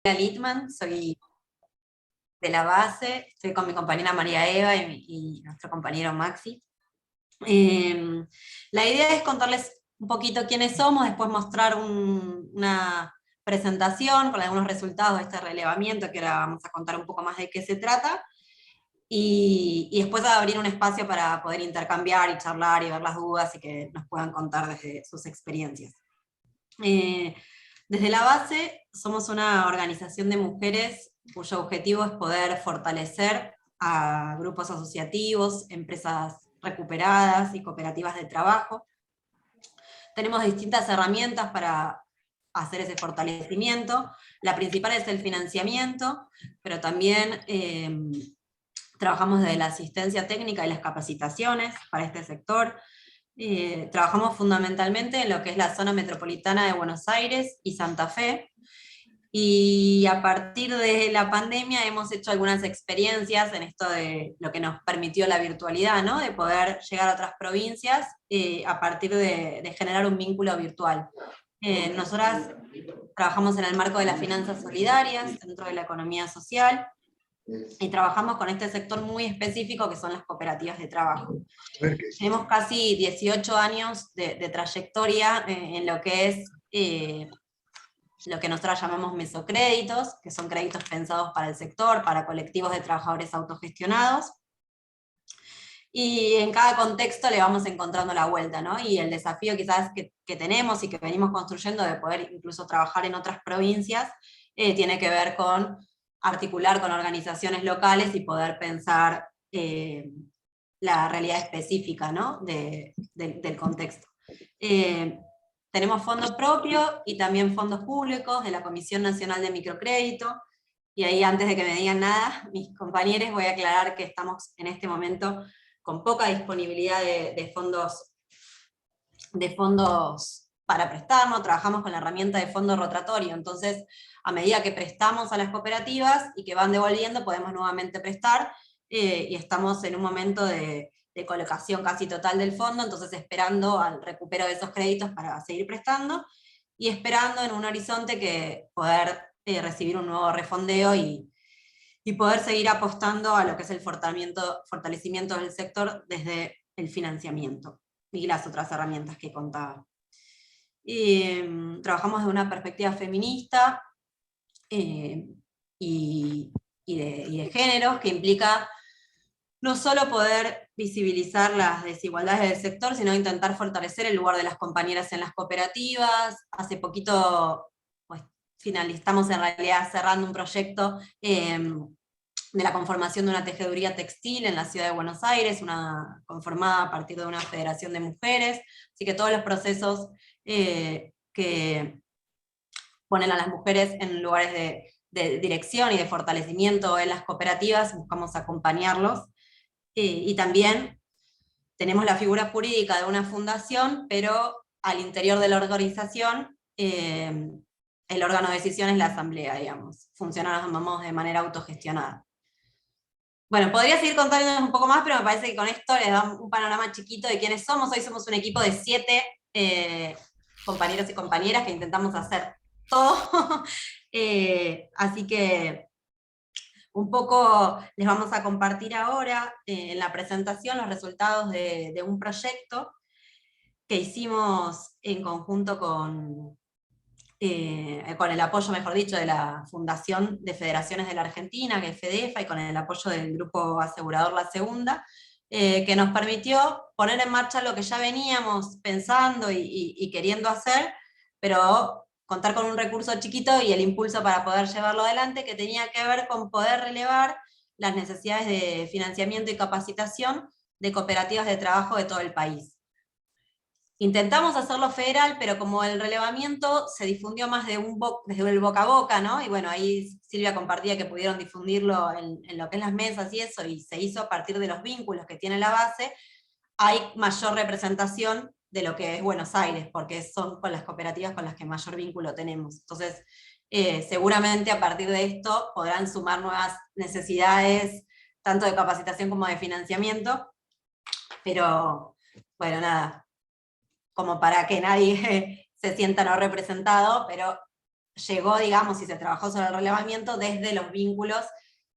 Litman, soy de la base, estoy con mi compañera María Eva y nuestro compañero Maxi. La idea es contarles un poquito quiénes somos, después mostrar una presentación con algunos resultados de este relevamiento, que ahora vamos a contar un poco más de qué se trata, y después abrir un espacio para poder intercambiar y charlar y ver las dudas y que nos puedan contar desde sus experiencias. Desde la base somos una organización de mujeres cuyo objetivo es poder fortalecer a grupos asociativos, empresas recuperadas y cooperativas de trabajo. Tenemos distintas herramientas para hacer ese fortalecimiento. La principal es el financiamiento, pero también trabajamos desde la asistencia técnica y las capacitaciones para este sector. Trabajamos fundamentalmente en lo que es la zona metropolitana de Buenos Aires y Santa Fe, y a partir de la pandemia hemos hecho algunas experiencias en esto de lo que nos permitió la virtualidad, ¿no? De poder llegar a otras provincias a partir de generar un vínculo virtual. Nosotras trabajamos en el marco de las finanzas solidarias, dentro de la economía social, y trabajamos con este sector muy específico que son las cooperativas de trabajo. Tenemos casi 18 años de trayectoria en lo que es lo que nosotros llamamos mesocréditos, que son créditos pensados para el sector, para colectivos de trabajadores autogestionados, y en cada contexto le vamos encontrando la vuelta, ¿no? Y el desafío quizás que tenemos y que venimos construyendo de poder incluso trabajar en otras provincias, tiene que ver con articular con organizaciones locales y poder pensar la realidad específica, ¿no? del contexto. Tenemos fondos propios y también fondos públicos de la Comisión Nacional de Microcrédito, y ahí antes de que me digan nada, mis compañeros, voy a aclarar que estamos en este momento con poca disponibilidad de fondos para prestarnos. Trabajamos con la herramienta de fondo rotatorio, entonces a medida que prestamos a las cooperativas y que van devolviendo, podemos nuevamente prestar, y estamos en un momento de colocación casi total del fondo, entonces esperando al recupero de esos créditos para seguir prestando, y esperando en un horizonte que poder recibir un nuevo refondeo y poder seguir apostando a lo que es el fortalecimiento del sector desde el financiamiento y las otras herramientas que contaba. Trabajamos de una perspectiva feminista y de géneros, que implica no solo poder visibilizar las desigualdades del sector, sino intentar fortalecer el lugar de las compañeras en las cooperativas. Hace poquito, pues, estamos en realidad cerrando un proyecto de la conformación de una tejeduría textil en la ciudad de Buenos Aires, conformada a partir de una federación de mujeres, así que todos los procesos que ponen a las mujeres en lugares de dirección y de fortalecimiento en las cooperativas, buscamos acompañarlos. Y también tenemos la figura jurídica de una fundación, pero al interior de la organización, el órgano de decisión es la asamblea, digamos. Funcionamos de manera autogestionada. Bueno, podría seguir contándonos un poco más, pero me parece que con esto les da un panorama chiquito de quiénes somos. Hoy somos un equipo de 7 compañeros y compañeras que intentamos hacer todo. Así que un poco les vamos a compartir ahora en la presentación los resultados de un proyecto que hicimos en conjunto con el apoyo, mejor dicho, de la Fundación de Federaciones de la Argentina, que es FEDEFA, y con el apoyo del grupo asegurador La Segunda, que nos permitió poner en marcha lo que ya veníamos pensando y queriendo hacer, pero contar con un recurso chiquito y el impulso para poder llevarlo adelante, que tenía que ver con poder relevar las necesidades de financiamiento y capacitación de cooperativas de trabajo de todo el país. Intentamos hacerlo federal, pero como el relevamiento se difundió más desde el boca a boca, ¿no? Y bueno, ahí Silvia compartía que pudieron difundirlo en lo que es las mesas y eso, y se hizo a partir de los vínculos que tiene la base, hay mayor representación de lo que es Buenos Aires, porque son con las cooperativas con las que mayor vínculo tenemos. Entonces, seguramente a partir de esto podrán sumar nuevas necesidades, tanto de capacitación como de financiamiento, pero bueno, nada, como para que nadie se sienta no representado, pero llegó, digamos, y se trabajó sobre el relevamiento desde los vínculos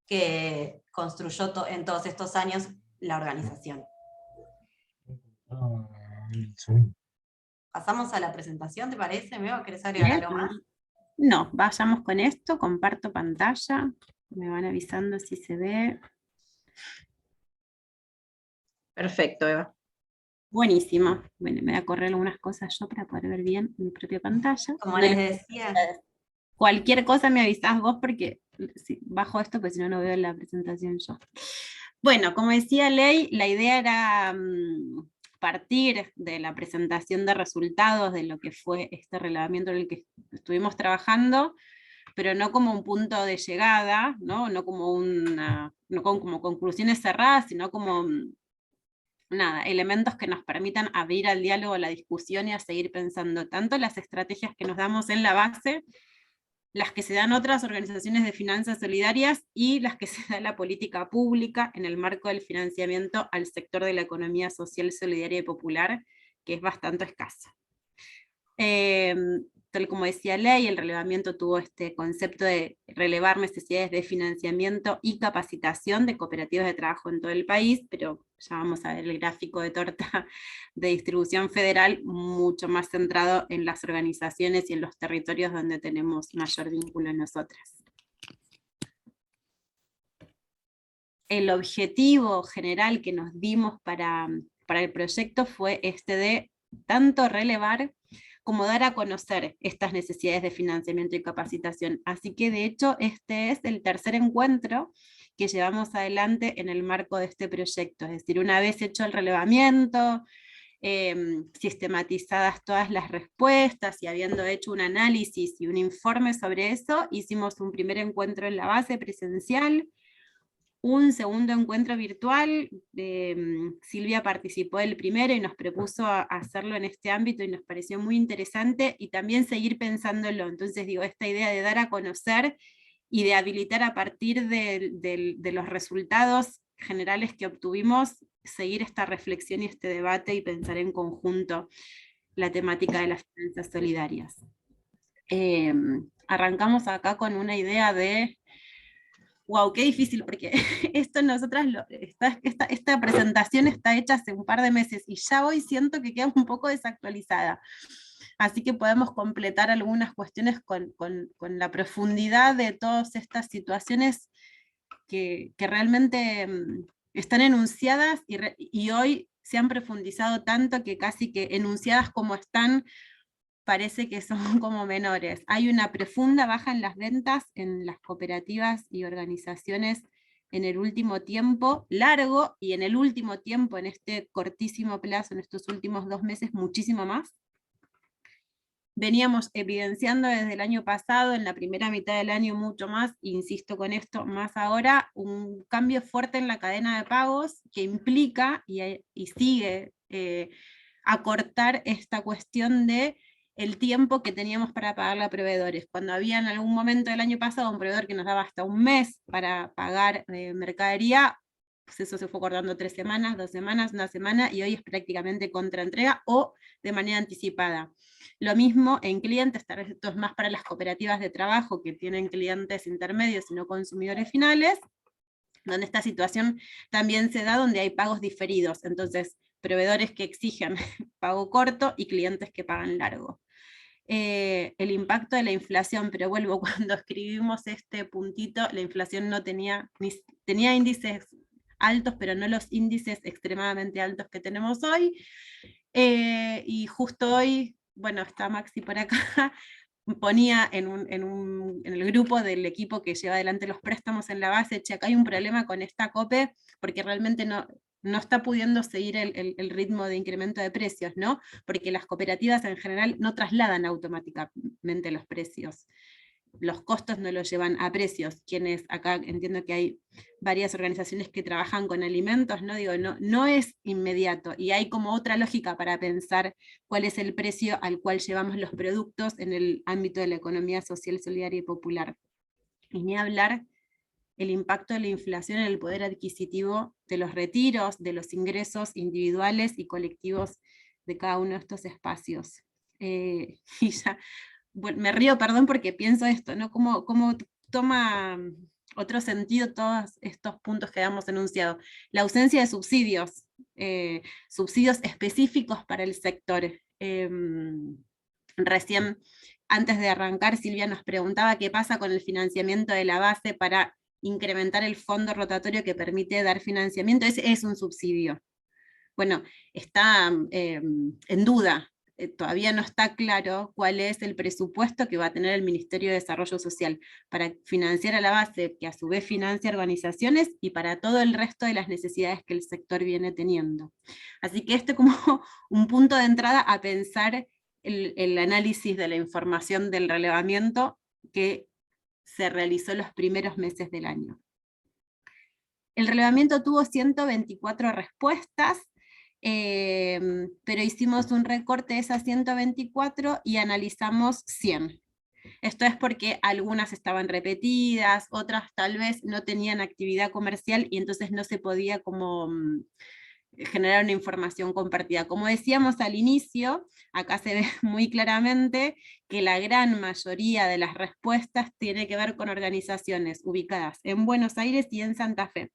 que construyó en todos estos años la organización. Pasamos a la presentación, ¿te parece? ¿Querés agregar Bien. algo más? No, vayamos con esto, comparto pantalla, me van avisando si se ve. Perfecto, Eva. Buenísimo. Bueno, me voy a correr algunas cosas yo para poder ver bien mi propia pantalla. Como les decía, Cualquier cosa me avisás vos porque bajo esto, pues si no, no veo la presentación yo. Bueno, como decía Ley, la idea era partir de la presentación de resultados de lo que fue este relevamiento en el que estuvimos trabajando, pero no como un punto de llegada, no como como conclusiones cerradas, sino como nada, elementos que nos permitan abrir al diálogo, a la discusión y a seguir pensando tanto las estrategias que nos damos en la base, las que se dan otras organizaciones de finanzas solidarias y las que se da la política pública en el marco del financiamiento al sector de la economía social, solidaria y popular, que es bastante escasa. Tal como decía Ley, el relevamiento tuvo este concepto de relevar necesidades de financiamiento y capacitación de cooperativas de trabajo en todo el país, pero ya vamos a ver el gráfico de torta de distribución federal mucho más centrado en las organizaciones y en los territorios donde tenemos mayor vínculo en nosotras. El objetivo general que nos dimos para el proyecto fue este de tanto relevar como dar a conocer estas necesidades de financiamiento y capacitación. Así que de hecho este es el tercer encuentro que llevamos adelante en el marco de este proyecto, es decir, una vez hecho el relevamiento, sistematizadas todas las respuestas y habiendo hecho un análisis y un informe sobre eso, hicimos un primer encuentro en la base presencial, un segundo encuentro virtual, Silvia participó del primero y nos propuso hacerlo en este ámbito y nos pareció muy interesante y también seguir pensándolo. Entonces digo, esta idea de dar a conocer y de habilitar a partir de los resultados generales que obtuvimos, seguir esta reflexión y este debate y pensar en conjunto la temática de las finanzas solidarias. Arrancamos acá con una idea de wow, qué difícil, porque esto nosotras, esta presentación está hecha hace un par de meses y ya hoy siento que queda un poco desactualizada. Así que podemos completar algunas cuestiones con la profundidad de todas estas situaciones que realmente están enunciadas y hoy se han profundizado tanto que casi que enunciadas como están, parece que son como menores. Hay una profunda baja en las ventas en las cooperativas y organizaciones en el último tiempo largo, y en el último tiempo, en este cortísimo plazo, en estos últimos 2 meses, muchísimo más. Veníamos evidenciando desde el año pasado, en la primera mitad del año mucho más, insisto con esto, más ahora, un cambio fuerte en la cadena de pagos que implica y sigue acortar esta cuestión de el tiempo que teníamos para pagarle a proveedores. Cuando había en algún momento del año pasado un proveedor que nos daba hasta un mes para pagar mercadería, pues eso se fue cortando 3 semanas, 2 semanas, 1 semana, y hoy es prácticamente contraentrega o de manera anticipada. Lo mismo en clientes, tal vez esto es más para las cooperativas de trabajo que tienen clientes intermedios y no consumidores finales, donde esta situación también se da donde hay pagos diferidos, entonces proveedores que exigen pago corto y clientes que pagan largo. El impacto de la inflación, pero vuelvo, cuando escribimos este puntito, la inflación no tenía índices altos, pero no los índices extremadamente altos que tenemos hoy, y justo hoy, bueno, está Maxi por acá, ponía en el grupo del equipo que lleva adelante los préstamos en la base, che, acá hay un problema con esta COPE, porque realmente no está pudiendo seguir el ritmo de incremento de precios, ¿no? Porque las cooperativas en general no trasladan automáticamente los precios. Los costos no los llevan a precios. Quienes acá entiendo que hay varias organizaciones que trabajan con alimentos, ¿no? Digo, no es inmediato, y hay como otra lógica para pensar cuál es el precio al cual llevamos los productos en el ámbito de la economía social, solidaria y popular. Y ni hablar el impacto de la inflación en el poder adquisitivo de los retiros, de los ingresos individuales y colectivos de cada uno de estos espacios. Y ya bueno, me río, perdón, porque pienso esto, ¿no? Cómo toma otro sentido todos estos puntos que habíamos enunciado. La ausencia de subsidios, subsidios específicos para el sector. Recién, antes de arrancar, Silvia nos preguntaba qué pasa con el financiamiento de la base para incrementar el fondo rotatorio que permite dar financiamiento. Ese es un subsidio. Bueno, está en duda. Todavía no está claro cuál es el presupuesto que va a tener el Ministerio de Desarrollo Social para financiar a la base, que a su vez financia organizaciones, y para todo el resto de las necesidades que el sector viene teniendo. Así que este es como un punto de entrada a pensar el análisis de la información del relevamiento que se realizó los primeros meses del año. El relevamiento tuvo 124 respuestas, pero hicimos un recorte de esas 124 y analizamos 100. Esto es porque algunas estaban repetidas, otras tal vez no tenían actividad comercial y entonces no se podía como generar una información compartida. Como decíamos al inicio, acá se ve muy claramente que la gran mayoría de las respuestas tiene que ver con organizaciones ubicadas en Buenos Aires y en Santa Fe.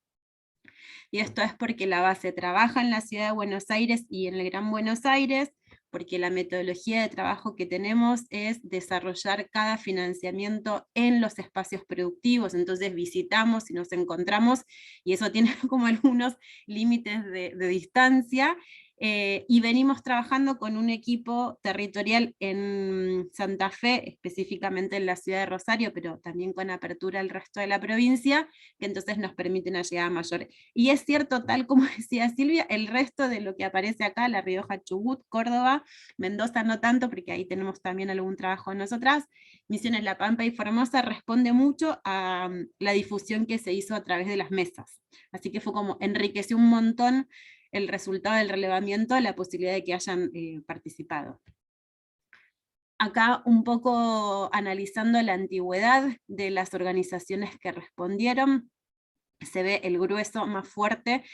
Y esto es porque la base trabaja en la ciudad de Buenos Aires y en el Gran Buenos Aires, porque la metodología de trabajo que tenemos es desarrollar cada financiamiento en los espacios productivos, entonces visitamos y nos encontramos, y eso tiene como algunos límites de distancia, y venimos trabajando con un equipo territorial en Santa Fe, específicamente en la ciudad de Rosario, pero también con apertura al resto de la provincia, que entonces nos permite una llegada mayor. Y es cierto, tal como decía Silvia, el resto de lo que aparece acá, La Rioja, Chubut, Córdoba, Mendoza no tanto, porque ahí tenemos también algún trabajo de nosotras, Misiones La Pampa y Formosa, responde mucho a la difusión que se hizo a través de las mesas. Así que fue como, enriqueció un montón el resultado del relevamiento, la posibilidad de que hayan participado. Acá un poco analizando la antigüedad de las organizaciones que respondieron, se ve el grueso más fuerte,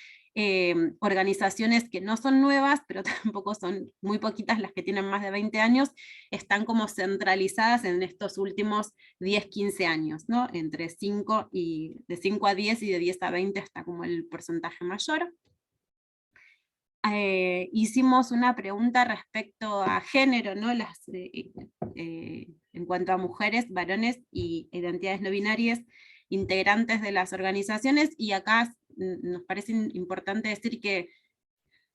organizaciones que no son nuevas, pero tampoco son muy poquitas las que tienen más de 20 años, están como centralizadas en estos últimos 10, 15 años, ¿no? Entre 5 de 5 a 10 y de 10 a 20 está como el porcentaje mayor. Hicimos una pregunta respecto a género, ¿no? En cuanto a mujeres, varones y identidades no binarias integrantes de las organizaciones, y acá nos parece importante decir que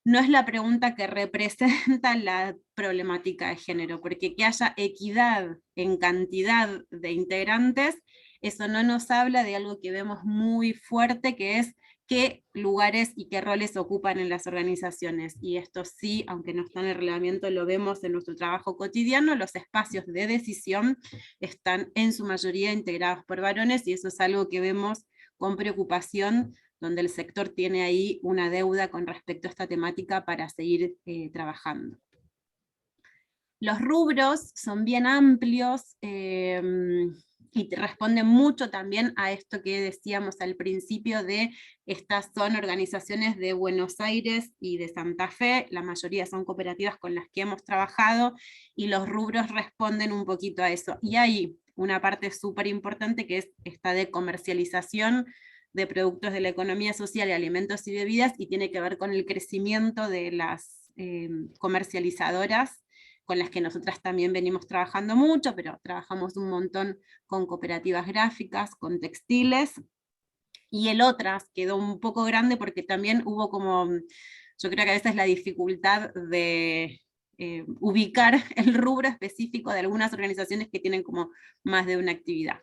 no es la pregunta que representa la problemática de género, porque que haya equidad en cantidad de integrantes, eso no nos habla de algo que vemos muy fuerte, que es qué lugares y qué roles ocupan en las organizaciones. Y esto sí, aunque no está en el reglamento, lo vemos en nuestro trabajo cotidiano, los espacios de decisión están en su mayoría integrados por varones, y eso es algo que vemos con preocupación, donde el sector tiene ahí una deuda con respecto a esta temática para seguir trabajando. Los rubros son bien amplios, y responden mucho también a esto que decíamos al principio de estas son organizaciones de Buenos Aires y de Santa Fe, la mayoría son cooperativas con las que hemos trabajado, y los rubros responden un poquito a eso. Y hay una parte súper importante que es esta de comercialización de productos de la economía social y alimentos y bebidas, y tiene que ver con el crecimiento de las comercializadoras, con las que nosotras también venimos trabajando mucho, pero trabajamos un montón con cooperativas gráficas, con textiles, y el otras quedó un poco grande porque también hubo como, yo creo que a veces la dificultad de ubicar el rubro específico de algunas organizaciones que tienen como más de una actividad.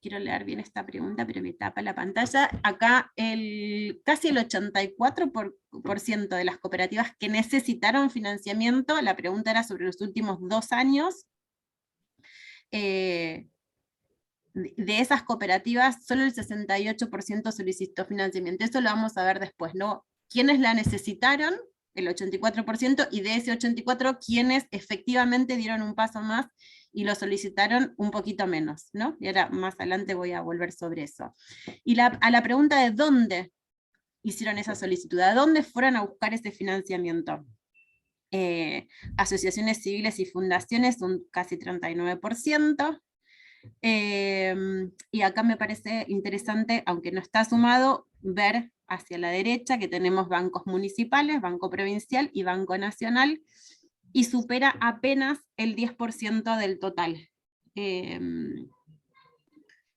Quiero leer bien esta pregunta, pero me tapa la pantalla. Acá casi el 84% de las cooperativas que necesitaron financiamiento, la pregunta era sobre los últimos 2 años, de esas cooperativas, solo el 68% solicitó financiamiento. Eso lo vamos a ver después, ¿no? ¿Quiénes la necesitaron? El 84%, y de ese 84%, ¿quiénes efectivamente dieron un paso más y lo solicitaron un poquito menos, ¿no? Y ahora más adelante voy a volver sobre eso. Y a la pregunta de dónde hicieron esa solicitud, ¿a dónde fueron a buscar ese financiamiento? asociaciones civiles y fundaciones un casi 39%, y acá me parece interesante, aunque no está sumado, ver hacia la derecha que tenemos bancos municipales, Banco Provincial y Banco Nacional, y supera apenas el 10% del total.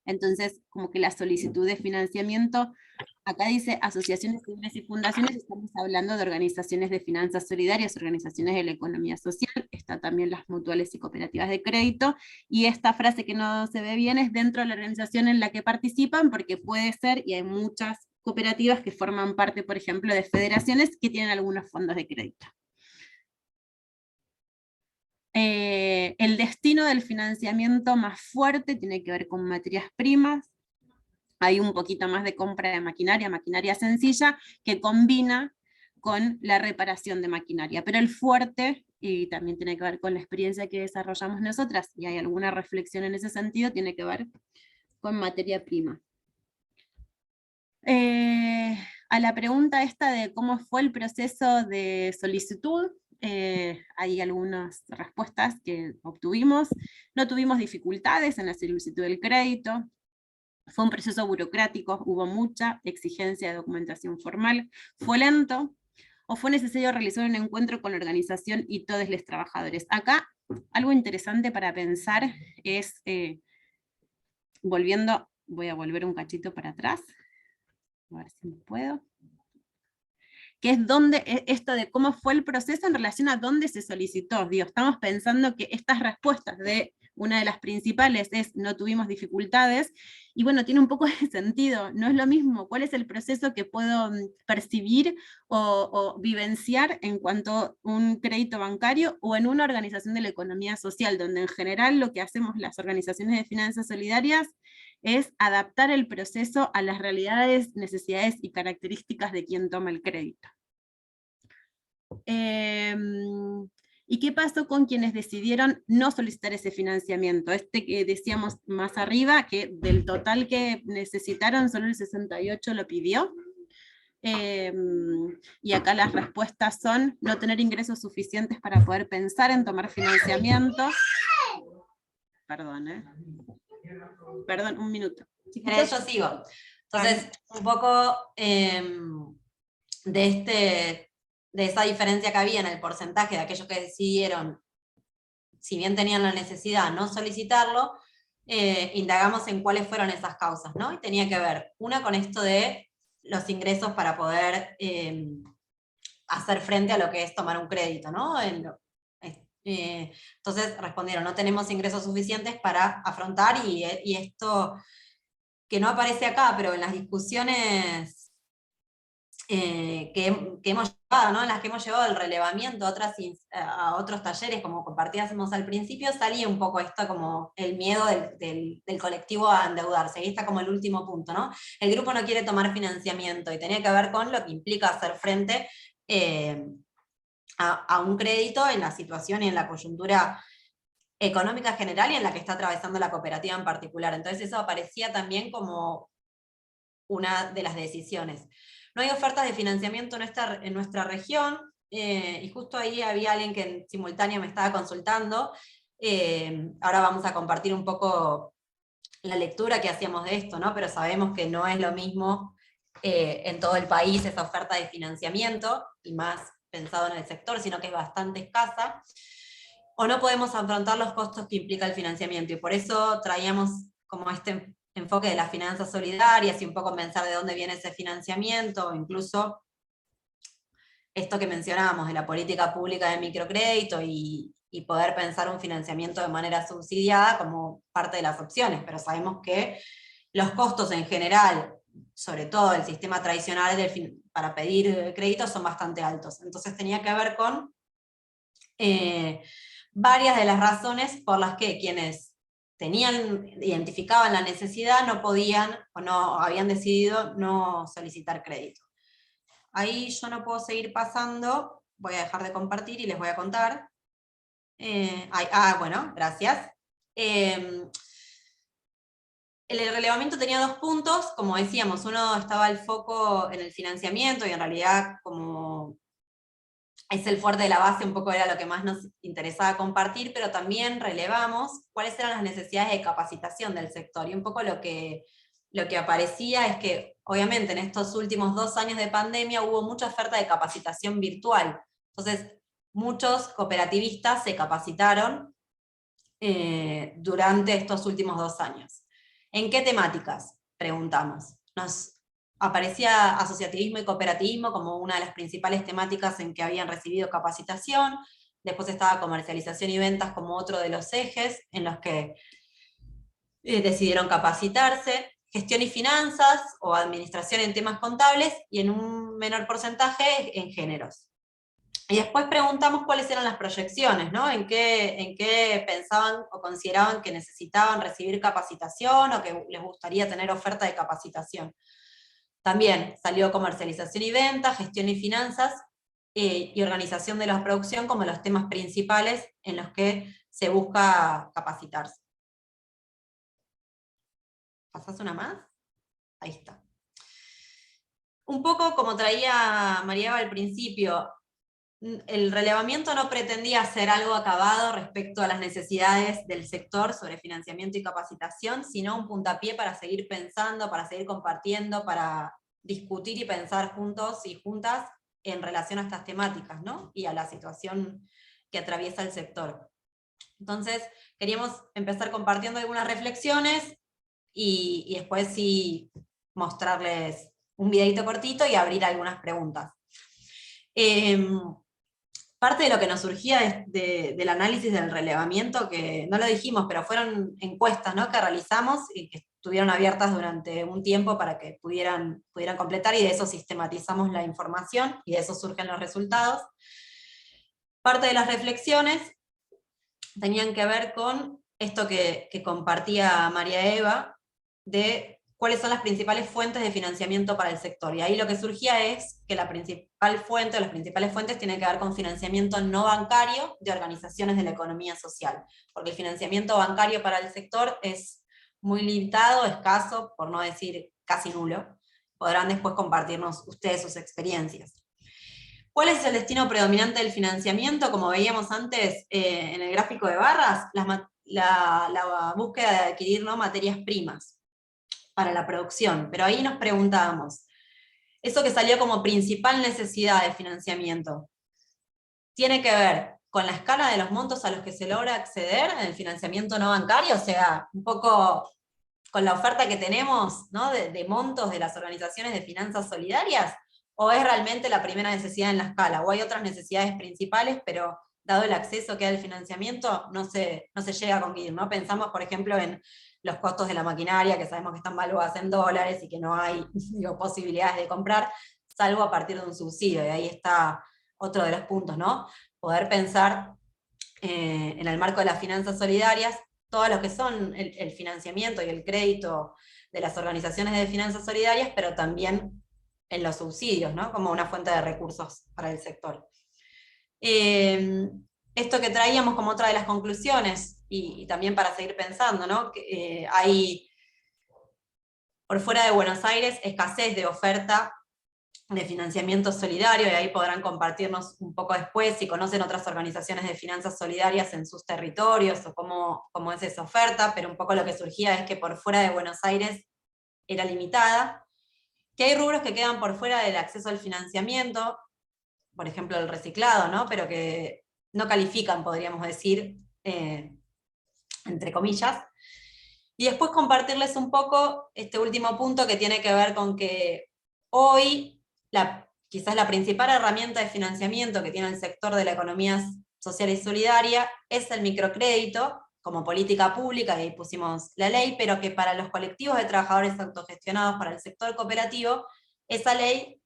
Entonces, como que la solicitud de financiamiento, acá dice asociaciones civiles y fundaciones, estamos hablando de organizaciones de finanzas solidarias, organizaciones de la economía social, está también las mutuales y cooperativas de crédito, y esta frase que no se ve bien es dentro de la organización en la que participan, porque puede ser, y hay muchas cooperativas que forman parte, por ejemplo, de federaciones que tienen algunos fondos de crédito. El destino del financiamiento más fuerte tiene que ver con materias primas. Hay un poquito más de compra de maquinaria sencilla, que combina con la reparación de maquinaria. Pero el fuerte, y también tiene que ver con la experiencia que desarrollamos nosotras, y hay alguna reflexión en ese sentido, tiene que ver con materia prima. A la pregunta esta de cómo fue el proceso de solicitud, hay algunas respuestas que obtuvimos. No tuvimos dificultades en la solicitud del crédito, fue un proceso burocrático, hubo mucha exigencia de documentación formal, fue lento, o fue necesario realizar un encuentro con la organización y todos los trabajadores. Acá, algo interesante para pensar es, voy a volver un cachito para atrás, a ver si puedo, que es esto de cómo fue el proceso en relación a dónde se solicitó. Digo, estamos pensando que estas respuestas de una de las principales es no tuvimos dificultades, y bueno, tiene un poco de sentido, no es lo mismo cuál es el proceso que puedo percibir o vivenciar en cuanto a un crédito bancario o en una organización de la economía social, donde en general lo que hacemos las organizaciones de finanzas solidarias es adaptar el proceso a las realidades, necesidades y características de quien toma el crédito. ¿Y qué pasó con quienes decidieron no solicitar ese financiamiento? Este que decíamos más arriba, que del total que necesitaron, solo el 68% lo pidió. Y acá las respuestas son no tener ingresos suficientes para poder pensar en tomar financiamiento. Perdón, Perdón, un minuto. Yo sigo. Entonces, un poco de esa diferencia que había en el porcentaje de aquellos que decidieron, si bien tenían la necesidad, no solicitarlo, indagamos en cuáles fueron esas causas, ¿no? Y tenía que ver, una, con esto de los ingresos para poder hacer frente a lo que es tomar un crédito, ¿no? Entonces respondieron, no tenemos ingresos suficientes para afrontar, y esto que no aparece acá, pero en las discusiones que hemos llevado, ¿no? En las que hemos llevado el relevamiento a otros talleres, como compartíamos al principio, salía un poco esto como el miedo del colectivo a endeudarse, y está como el último punto, ¿no? El grupo no quiere tomar financiamiento, y tenía que ver con lo que implica hacer frente a un crédito en la situación y en la coyuntura económica general y en la que está atravesando la cooperativa en particular. Entonces eso aparecía también una de las decisiones. No hay ofertas de financiamiento en nuestra región, y justo ahí había alguien que en simultáneo me estaba consultando. Ahora vamos a compartir un poco la lectura que hacíamos de esto, ¿no? Pero sabemos que no es lo mismo en todo el país esa oferta de financiamiento, y más pensado en el sector, sino que es bastante escasa, o no podemos afrontar los costos que implica el financiamiento, y por eso traíamos como este enfoque de las finanzas solidarias, y un poco pensar de dónde viene ese financiamiento, o incluso esto que mencionábamos de la política pública de microcrédito, y poder pensar un financiamiento de manera subsidiada como parte de las opciones, pero sabemos que los costos en general, sobre todo el sistema tradicional para pedir créditos, son bastante altos. Entonces tenía que ver con varias de las razones por las que quienes identificaban la necesidad no podían o no habían decidido no solicitar crédito. Ahí yo no puedo seguir pasando, voy a dejar de compartir y les voy a contar. Bueno, gracias. El relevamiento tenía 2 puntos, como decíamos, uno estaba el foco en el financiamiento, y en realidad como es el fuerte de la base, un poco era lo que más nos interesaba compartir, pero también relevamos cuáles eran las necesidades de capacitación del sector, y un poco lo que aparecía es que, obviamente, en estos últimos 2 años de pandemia hubo mucha oferta de capacitación virtual, entonces muchos cooperativistas se capacitaron durante estos últimos 2 años. ¿En qué temáticas? Preguntamos. Nos aparecía asociativismo y cooperativismo como una de las principales temáticas en que habían recibido capacitación, después estaba comercialización y ventas como otro de los ejes en los que decidieron capacitarse, gestión y finanzas o administración en temas contables, y en un menor porcentaje en géneros. Y después preguntamos cuáles eran las proyecciones, ¿no? En qué pensaban o consideraban que necesitaban recibir capacitación o que les gustaría tener oferta de capacitación. También salió comercialización y venta, gestión y finanzas, y organización de la producción como los temas principales en los que se busca capacitarse. ¿Pasás una más? Ahí está. Un poco como traía María Eva al principio, el relevamiento no pretendía ser algo acabado respecto a las necesidades del sector sobre financiamiento y capacitación, sino un puntapié para seguir pensando, para seguir compartiendo, para discutir y pensar juntos y juntas en relación a estas temáticas, ¿no? Y a la situación que atraviesa el sector. Entonces, queríamos empezar compartiendo algunas reflexiones y después sí mostrarles un videito cortito y abrir algunas preguntas. Parte de lo que nos surgía del análisis del relevamiento, que no lo dijimos, pero fueron encuestas, ¿no?, que realizamos y que estuvieron abiertas durante un tiempo para que pudieran completar, y de eso sistematizamos la información, y de eso surgen los resultados. Parte de las reflexiones tenían que ver con esto que compartía María Eva, de cuáles son las principales fuentes de financiamiento para el sector. Y ahí lo que surgía es que la principal fuente, o las principales fuentes, tienen que ver con financiamiento no bancario de organizaciones de la economía social, porque el financiamiento bancario para el sector es muy limitado, escaso, por no decir casi nulo. Podrán después compartirnos ustedes sus experiencias. ¿Cuál es el destino predominante del financiamiento? Como veíamos antes en el gráfico de barras, la búsqueda de adquirir, ¿no?, materias primas para la producción, pero ahí nos preguntábamos, eso que salió como principal necesidad de financiamiento, ¿tiene que ver con la escala de los montos a los que se logra acceder en el financiamiento no bancario? O sea, un poco con la oferta que tenemos, ¿no?, de montos de las organizaciones de finanzas solidarias, ¿o es realmente la primera necesidad en la escala? ¿O hay otras necesidades principales, pero dado el acceso que hay al financiamiento, no se llega a conseguir, ¿no? Pensamos, por ejemplo, en los costos de la maquinaria, que sabemos que están valuadas en dólares y que no hay, digo, posibilidades de comprar, salvo a partir de un subsidio, y ahí está otro de los puntos, ¿no? Poder pensar en el marco de las finanzas solidarias, todo lo que son el financiamiento y el crédito de las organizaciones de finanzas solidarias, pero también en los subsidios, ¿no?, como una fuente de recursos para el sector. Esto que traíamos como otra de las conclusiones, y también para seguir pensando, ¿no?, que hay, por fuera de Buenos Aires, escasez de oferta de financiamiento solidario, y ahí podrán compartirnos un poco después si conocen otras organizaciones de finanzas solidarias en sus territorios, o cómo es esa oferta, pero un poco lo que surgía es que por fuera de Buenos Aires era limitada, que hay rubros que quedan por fuera del acceso al financiamiento, por ejemplo el reciclado, ¿no?, pero que no califican, podríamos decir, entre comillas. Y después compartirles un poco este último punto que tiene que ver con que hoy quizás la principal herramienta de financiamiento que tiene el sector de la economía social y solidaria es el microcrédito, como política pública, y ahí pusimos la ley, pero que para los colectivos de trabajadores autogestionados, para el sector cooperativo, esa ley,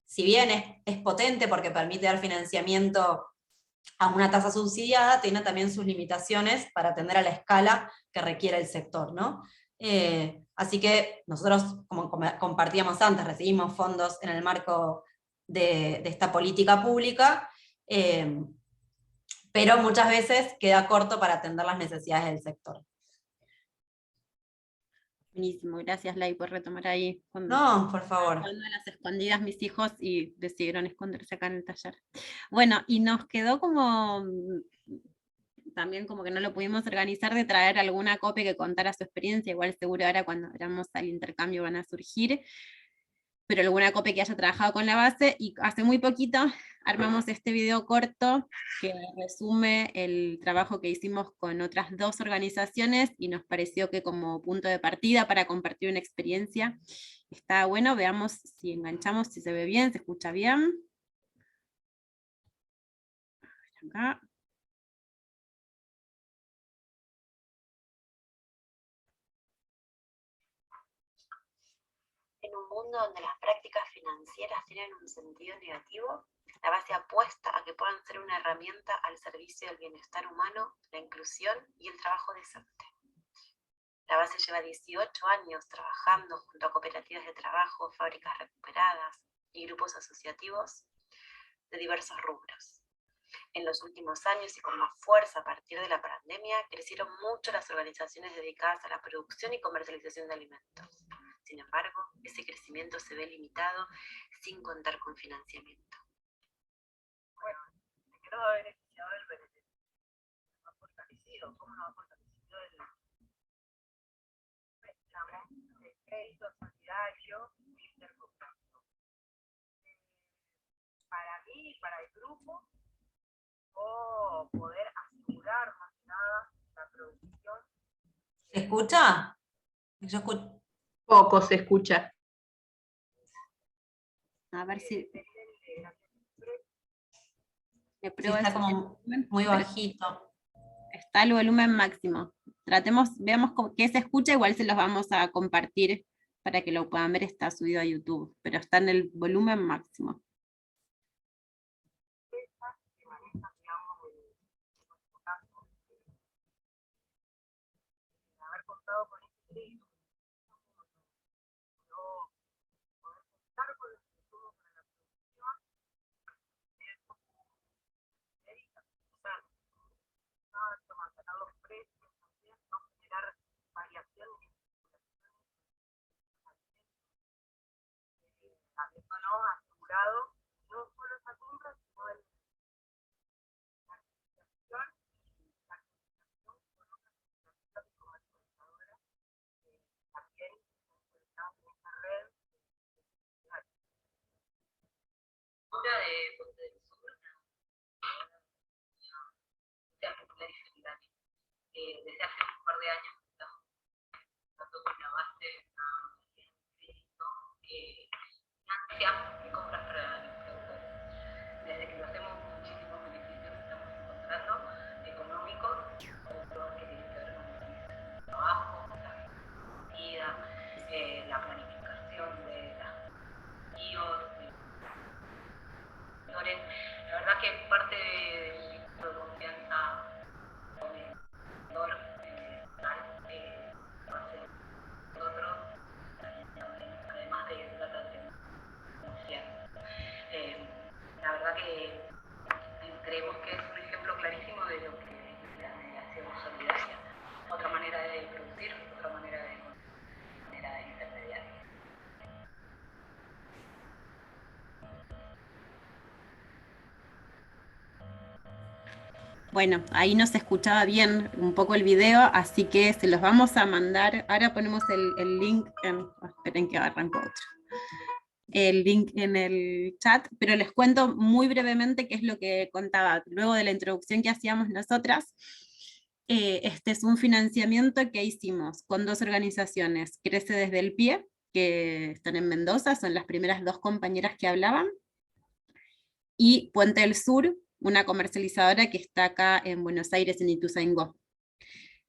si bien es potente porque permite dar financiamiento a una tasa subsidiada, tiene también sus limitaciones para atender a la escala que requiere el sector, ¿no? Así que nosotros, como compartíamos antes, recibimos fondos en el marco de esta política pública, pero muchas veces queda corto para atender las necesidades del sector. Buenísimo, gracias Lai por retomar ahí. No, por favor. Jugando a las escondidas mis hijos y decidieron esconderse acá en el taller. Bueno, y nos quedó como, también como que no lo pudimos organizar, de traer alguna copia que contara su experiencia, igual seguro ahora cuando vayamos al intercambio van a surgir, pero alguna copia que haya trabajado con la base, y hace muy poquito armamos este video corto que resume el trabajo que hicimos con otras 2 organizaciones, y nos pareció que como punto de partida para compartir una experiencia está bueno. Veamos si enganchamos, si se ve bien, se escucha bien. Acá. En un mundo donde las prácticas financieras tienen un sentido negativo, la base apuesta a que puedan ser una herramienta al servicio del bienestar humano, la inclusión y el trabajo decente. La base lleva 18 años trabajando junto a cooperativas de trabajo, fábricas recuperadas y grupos asociativos de diversos rubros. En los últimos años y con más fuerza a partir de la pandemia, crecieron mucho las organizaciones dedicadas a la producción y comercialización de alimentos. Sin embargo, ese crecimiento se ve limitado sin contar con financiamiento. Bueno, ¿de qué nos va a beneficiar el BNT? ¿Va fortalecido? ¿Cómo nos va fortalecido el crédito solidario intercooperación? Para mí y para el grupo, o poder asegurar más que nada la producción. ¿Se escucha? Yo escucho. Poco se escucha. A ver si... Me Sí, prueba está el como volumen. muy bajito. Está el volumen máximo. Tratemos, veamos qué se escucha, igual se los vamos a compartir para que lo puedan ver, está subido a YouTube, pero está en el volumen máximo. Haber contado con este crédito, no poder contar con los insumos para la producción, mantener los precios, también no generar variaciones, habiéndonos asegurado no solo esa compra, sino la financiación y la comunicación con otras organizaciones comercializadoras también estamos en esta red. De Ponte del Sur, popular y solidaria. Desde hace un par de años estamos tratando con la base que financia compras para los productores. Desde que lo hacemos, muchísimos beneficios estamos encontrando económicos, todo que tiene que ver con el trabajo, la vida, la planificación de las IOS, la verdad que parte del vínculo de confianza con el sector va a ser nosotros, además de trata de confianza. La verdad que creemos que es un ejemplo clarísimo de lo que es la mediación solidaria. Otra manera de producir, otra manera de intermediar. Bueno, ahí no se escuchaba bien un poco el video, así que se los vamos a mandar. Ahora ponemos el link esperen que arranco otro. El link en el chat, pero les cuento muy brevemente qué es lo que contaba. Luego de la introducción que hacíamos nosotras, este es un financiamiento que hicimos con 2 organizaciones, Crece desde el Pie, que están en Mendoza, son las primeras 2 compañeras que hablaban, y Puente del Sur, una comercializadora que está acá en Buenos Aires, en Ituzaingó.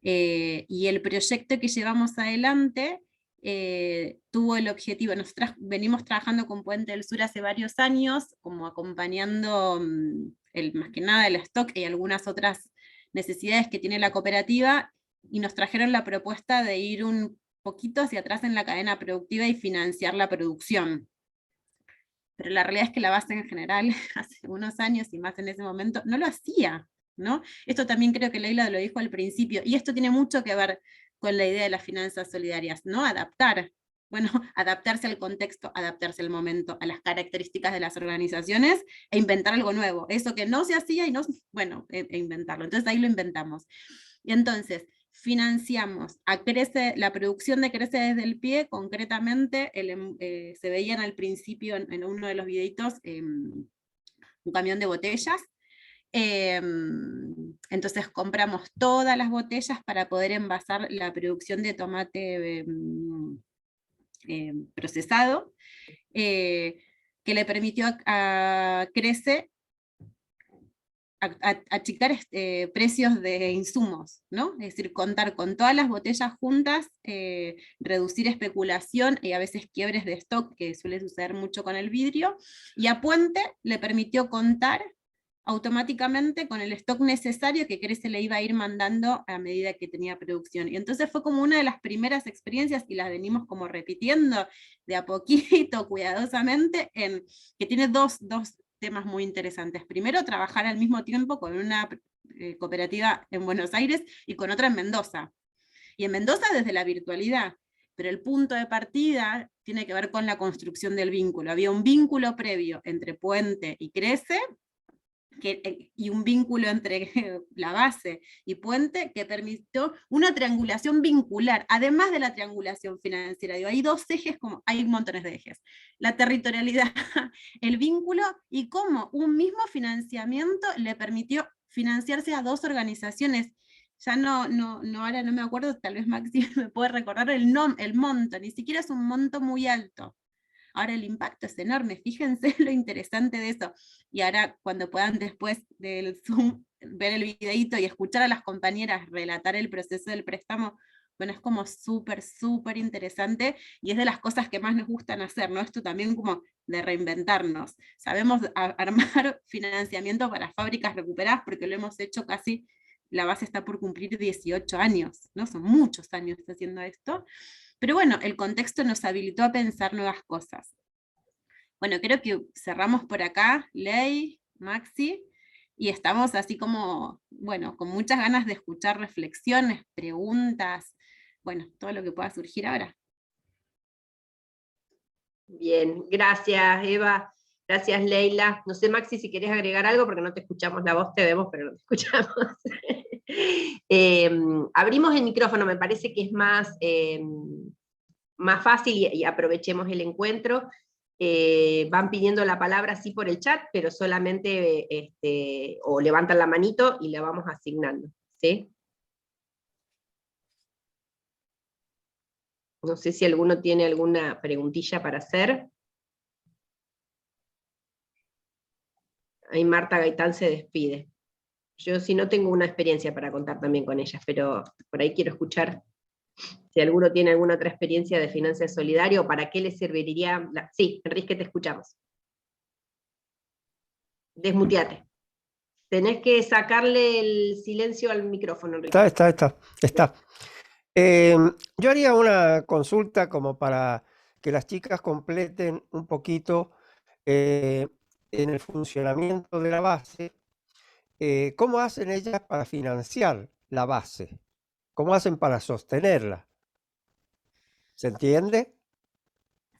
Y el proyecto que llevamos adelante tuvo el objetivo, nosotros venimos trabajando con Puente del Sur hace varios años, como acompañando más que nada el stock y algunas otras necesidades que tiene la cooperativa, y nos trajeron la propuesta de ir un poquito hacia atrás en la cadena productiva y financiar la producción. Pero la realidad es que la base en general, hace unos años y más en ese momento, no lo hacía, ¿no? Esto también creo que Leila lo dijo al principio, y esto tiene mucho que ver con la idea de las finanzas solidarias, ¿no? Adaptar. Bueno, adaptarse al contexto, adaptarse al momento, a las características de las organizaciones, e inventar algo nuevo. Eso que no se hacía y no, bueno, e inventarlo. Entonces ahí lo inventamos. Y entonces, financiamos a Crece, la producción de Crece desde el Pie, concretamente, se veían al principio en uno de los videitos, un camión de botellas. Entonces compramos todas las botellas para poder envasar la producción de tomate procesado, que le permitió a Crece achicar precios de insumos, ¿no? Es decir, contar con todas las botellas juntas, reducir especulación y a veces quiebres de stock, que suele suceder mucho con el vidrio, y a Puente le permitió contar automáticamente con el stock necesario que Crece le iba a ir mandando a medida que tenía producción. Y entonces fue como una de las primeras experiencias, y las venimos como repitiendo de a poquito, cuidadosamente, que tiene dos temas muy interesantes. Primero, trabajar al mismo tiempo con una cooperativa en Buenos Aires y con otra en Mendoza. Y en Mendoza desde la virtualidad, pero el punto de partida tiene que ver con la construcción del vínculo. Había un vínculo previo entre Puente y Crece, y un vínculo entre la base y Puente, que permitió una triangulación vincular, además de la triangulación financiera. Digo, hay dos ejes, como hay montones de ejes: la territorialidad, el vínculo, y cómo un mismo financiamiento le permitió financiarse a dos organizaciones. Ya ahora no me acuerdo, tal vez Maxi me puede recordar el monto, ni siquiera es un monto muy alto. Ahora el impacto es enorme, fíjense lo interesante de eso. Y ahora, cuando puedan después del Zoom ver el videíto y escuchar a las compañeras relatar el proceso del préstamo, bueno, es como súper, súper interesante, y es de las cosas que más nos gustan hacer, ¿no? Esto también como de reinventarnos. Sabemos armar financiamiento para fábricas recuperadas porque lo hemos hecho casi, la base está por cumplir 18 años, ¿no? Son muchos años haciendo esto. Pero bueno, el contexto nos habilitó a pensar nuevas cosas. Bueno, creo que cerramos por acá, Ley, Maxi, y estamos así como, bueno, con muchas ganas de escuchar reflexiones, preguntas, bueno, todo lo que pueda surgir ahora. Bien, gracias Eva, gracias Leila. No sé, Maxi, si querés agregar algo, porque no te escuchamos la voz, te vemos, pero no te escuchamos. Abrimos el micrófono, me parece que es más fácil, y aprovechemos el encuentro. Van pidiendo la palabra así por el chat, pero solamente o levantan la manito y la vamos asignando, ¿sí? No sé si alguno tiene alguna preguntilla para hacer. Ahí Marta Gaitán se despide. Yo si no tengo una experiencia para contar también con ellas, pero por ahí quiero escuchar si alguno tiene alguna otra experiencia de financiamiento solidario, ¿para qué le serviría? Sí, Enrique, te escuchamos. Desmuteate. Tenés que sacarle el silencio al micrófono, Enrique. Está. Yo haría una consulta como para que las chicas completen un poquito en el funcionamiento de la base. ¿Cómo hacen ellas para financiar la base? ¿Cómo hacen para sostenerla? ¿Se entiende?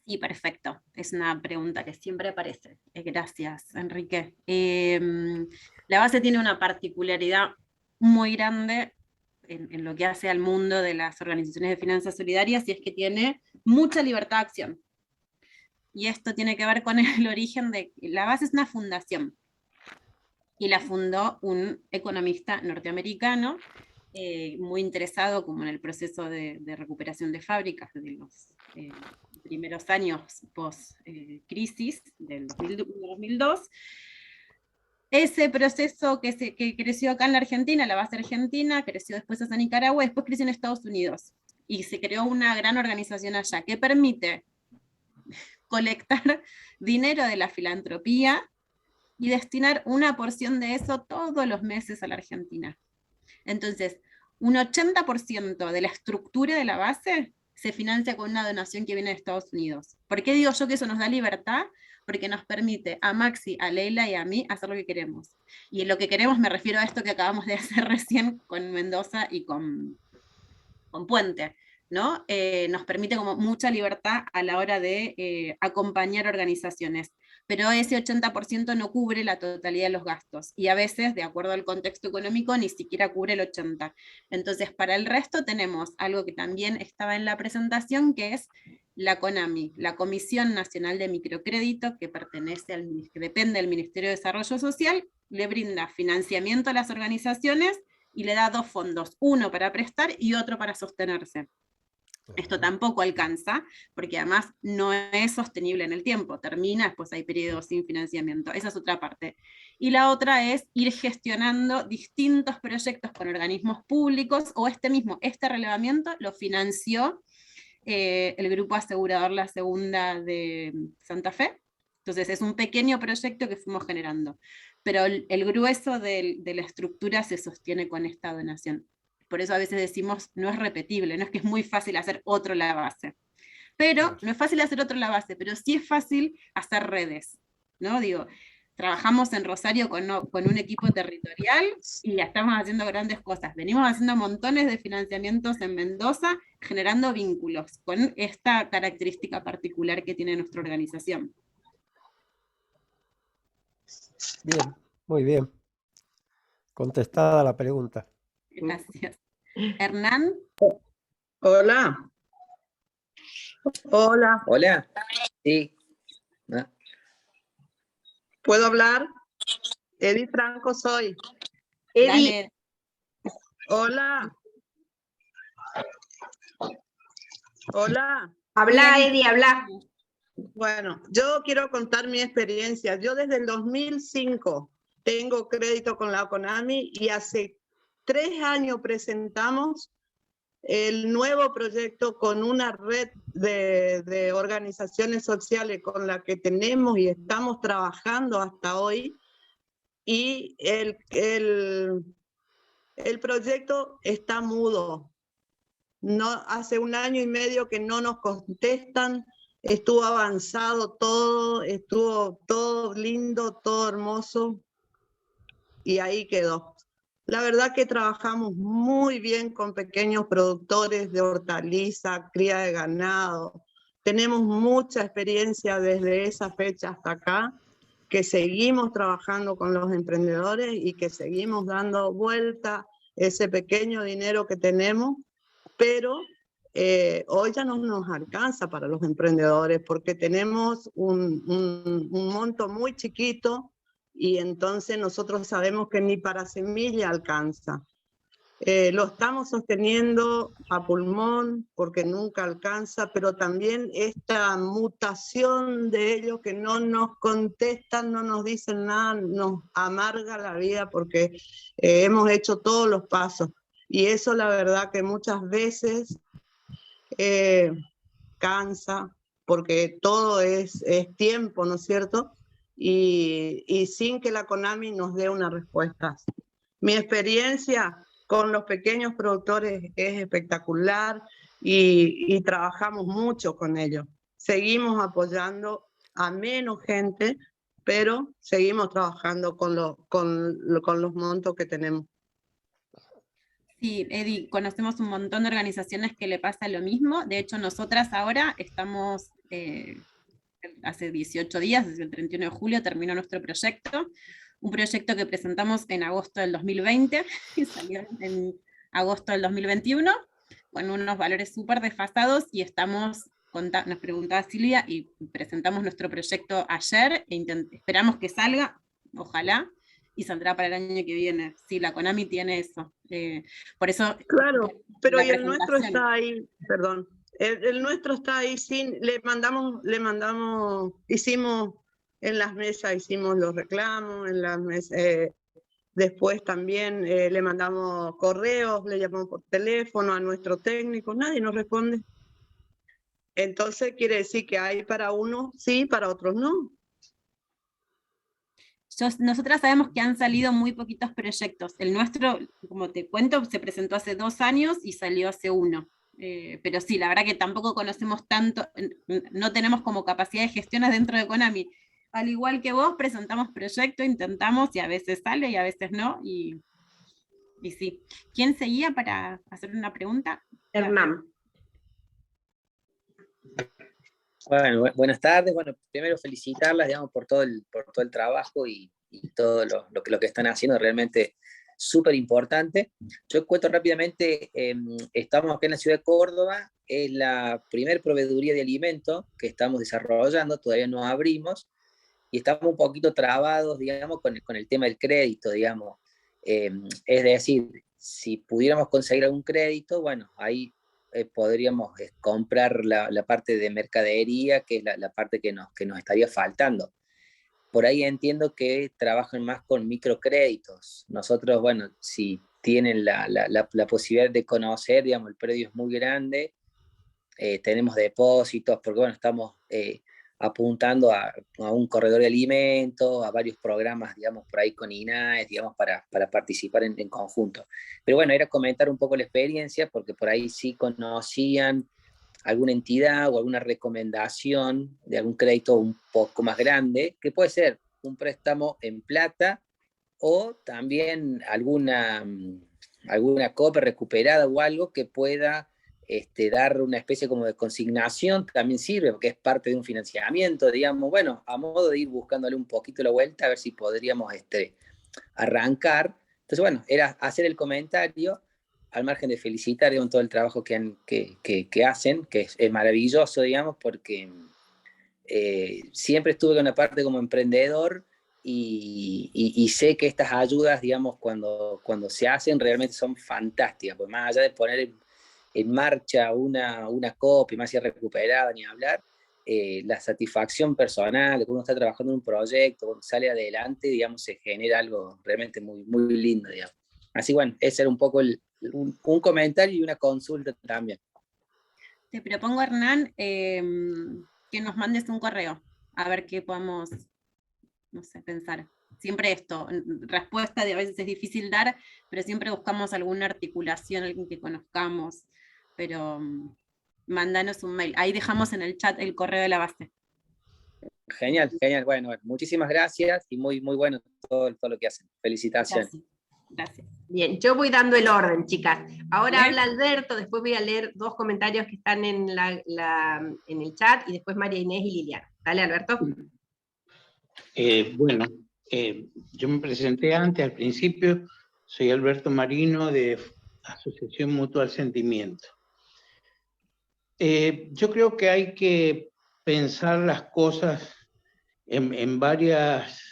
Sí, perfecto. Es una pregunta que siempre aparece. Gracias, Enrique. La base tiene una particularidad muy grande en lo que hace al mundo de las organizaciones de finanzas solidarias, y es que tiene mucha libertad de acción. Y esto tiene que ver con el origen de... La base es una fundación, y la fundó un economista norteamericano, muy interesado como en el proceso de recuperación de fábricas de los primeros años post-crisis del 2002. Ese proceso que creció acá en la Argentina, la base argentina, creció después hacia Nicaragua, después creció en Estados Unidos, y se creó una gran organización allá que permite colectar dinero de la filantropía y destinar una porción de eso todos los meses a la Argentina. Entonces, un 80% de la estructura de la base se financia con una donación que viene de Estados Unidos. ¿Por qué digo yo que eso nos da libertad? Porque nos permite a Maxi, a Leila y a mí hacer lo que queremos. Y en lo que queremos me refiero a esto que acabamos de hacer recién con Mendoza y con con Puente, ¿no? Nos permite como mucha libertad a la hora de acompañar organizaciones, pero ese 80% no cubre la totalidad de los gastos, y a veces, de acuerdo al contexto económico, ni siquiera cubre el 80%. Entonces, para el resto tenemos algo que también estaba en la presentación, que es la CONAMI, la Comisión Nacional de Microcrédito, que que depende del Ministerio de Desarrollo Social, le brinda financiamiento a las organizaciones y le da 2 fondos, uno para prestar y otro para sostenerse. Esto tampoco alcanza, porque además no es sostenible en el tiempo, termina, después hay periodos sin financiamiento, esa es otra parte. Y la otra es ir gestionando distintos proyectos con organismos públicos, o este relevamiento lo financió el Grupo Asegurador La Segunda de Santa Fe. Entonces es un pequeño proyecto que fuimos generando, pero el grueso de la estructura se sostiene con esta donación. Por eso a veces decimos, no es repetible, no es que es muy fácil hacer otro la base. Pero no es fácil hacer otro la base, pero sí es fácil hacer redes, ¿no? Digo, trabajamos en Rosario con un equipo territorial y ya estamos haciendo grandes cosas. Venimos haciendo montones de financiamientos en Mendoza, generando vínculos con esta característica particular que tiene nuestra organización. Bien, muy bien. Contestada la pregunta. Gracias. Hernán. Hola. Hola. Hola. Sí. ¿No? ¿Puedo hablar? Edith Franco soy. Dale. Hola. Hola. Habla, Edi, habla. Bueno, yo quiero contar mi experiencia. Yo desde el 2005 tengo crédito con la CONAMI y hace 3 años presentamos el nuevo proyecto con una red de organizaciones sociales con la que tenemos y estamos trabajando hasta hoy. Y el proyecto está mudo. No, hace 1 año y medio que no nos contestan. Estuvo avanzado todo, estuvo todo lindo, todo hermoso, y ahí quedó. La verdad que trabajamos muy bien con pequeños productores de hortaliza, cría de ganado. Tenemos mucha experiencia desde esa fecha hasta acá, que seguimos trabajando con los emprendedores y que seguimos dando vuelta ese pequeño dinero que tenemos, pero hoy ya no nos alcanza para los emprendedores porque tenemos un monto muy chiquito, y entonces nosotros sabemos que ni para semilla alcanza. Lo estamos sosteniendo a pulmón porque nunca alcanza, pero también esta mutación de ellos que no nos contestan, no nos dicen nada, nos amarga la vida porque hemos hecho todos los pasos. Y eso la verdad que muchas veces cansa, porque todo es tiempo, ¿no es cierto? Y sin que la CONAMI nos dé una respuesta. Mi experiencia con los pequeños productores es espectacular y trabajamos mucho con ellos. Seguimos apoyando a menos gente, pero seguimos trabajando con los montos que tenemos. Sí, Edi, conocemos un montón de organizaciones que le pasa lo mismo. De hecho, nosotras ahora estamos, hace 18 días, desde el 31 de julio, terminó nuestro proyecto. Un proyecto que presentamos en agosto del 2020 y salió en agosto del 2021, con unos valores súper desfasados, y estamos, nos preguntaba Silvia, y presentamos nuestro proyecto ayer, esperamos que salga, ojalá, y saldrá para el año que viene. Sí, la CONAMI tiene eso. Por eso... Claro, pero y el nuestro está ahí, perdón. El nuestro está ahí le mandamos, hicimos en las mesas, hicimos los reclamos, en las mesas, después también le mandamos correos, le llamamos por teléfono a nuestro técnico, nadie nos responde. Entonces quiere decir que hay para unos sí, para otros no. Nosotras sabemos que han salido muy poquitos proyectos. El nuestro, como te cuento, se presentó hace 2 años y salió hace 1. Pero sí, la verdad que tampoco conocemos tanto, no tenemos como capacidad de gestión dentro de CONAMI. Al igual que vos, presentamos proyectos, intentamos, y a veces sale y a veces no, y sí. ¿Quién seguía para hacer una pregunta? Hernán. Bueno, buenas tardes. Bueno, primero felicitarlas, digamos, por todo el trabajo y todo lo que están haciendo, realmente súper importante. Yo cuento rápidamente, estamos acá en la ciudad de Córdoba, es la primer proveeduría de alimentos que estamos desarrollando, todavía no abrimos, y estamos un poquito trabados, digamos, con el tema del crédito, digamos. Es decir, si pudiéramos conseguir algún crédito, bueno, ahí podríamos comprar la parte de mercadería, que es la parte que nos estaría faltando. Por ahí entiendo que trabajan más con microcréditos. Nosotros, bueno, si tienen la posibilidad de conocer, digamos, el predio es muy grande, tenemos depósitos, porque bueno, estamos apuntando a un corredor de alimentos, a varios programas, digamos, por ahí con INAES, digamos, para participar en conjunto. Pero bueno, era comentar un poco la experiencia, porque por ahí sí conocían alguna entidad o alguna recomendación de algún crédito un poco más grande, que puede ser un préstamo en plata o también alguna COPE recuperada o algo que pueda dar una especie como de consignación, también sirve porque es parte de un financiamiento, digamos, bueno, a modo de ir buscándole un poquito la vuelta, a ver si podríamos arrancar. Entonces, bueno, era hacer el comentario, al margen de felicitar, digamos, todo el trabajo que hacen, que es maravilloso, digamos, porque siempre estuve con una parte como emprendedor y sé que estas ayudas, digamos, cuando se hacen, realmente son fantásticas, pues más allá de poner en marcha una COP, más ya recuperada, ni hablar, la satisfacción personal de que uno está trabajando en un proyecto, cuando sale adelante, digamos, se genera algo realmente muy, muy lindo, digamos. Así, bueno, ese era un poco un comentario y una consulta también. Te propongo, Hernán, que nos mandes un correo, a ver qué podemos, no sé, pensar. Siempre esto, respuesta de a veces es difícil dar, pero siempre buscamos alguna articulación, alguien que conozcamos, pero mándanos un mail. Ahí dejamos en el chat el correo de la base. Genial, genial. Bueno, muchísimas gracias y muy, muy bueno todo lo que hacen. Felicitaciones. Gracias. Bien, yo voy dando el orden, chicas. Ahora Bien. habla Alberto, después voy a leer 2 comentarios que están en el chat, y después María Inés y Liliana. Dale, Alberto. Bueno, yo me presenté antes, al principio, soy Alberto Marino de Asociación Mutual Sentimiento. Yo creo que hay que pensar las cosas en varias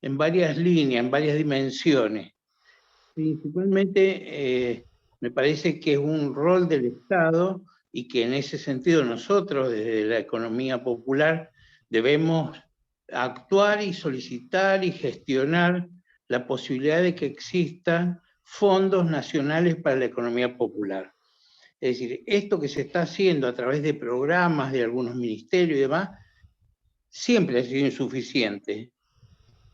líneas, en varias dimensiones. Principalmente me parece que es un rol del Estado y que en ese sentido nosotros desde la economía popular debemos actuar y solicitar y gestionar la posibilidad de que existan fondos nacionales para la economía popular. Es decir, esto que se está haciendo a través de programas de algunos ministerios y demás, siempre ha sido insuficiente.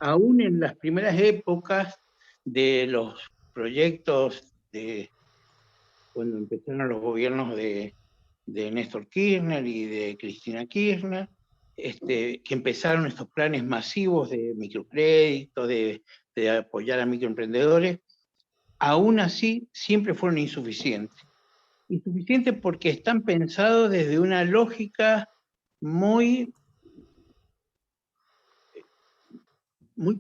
Aún en las primeras épocas de los proyectos cuando empezaron los gobiernos de Néstor Kirchner y de Cristina Kirchner, que empezaron estos planes masivos de microcrédito, de apoyar a microemprendedores, aún así siempre fueron insuficientes. Insuficientes porque están pensados desde una lógica muy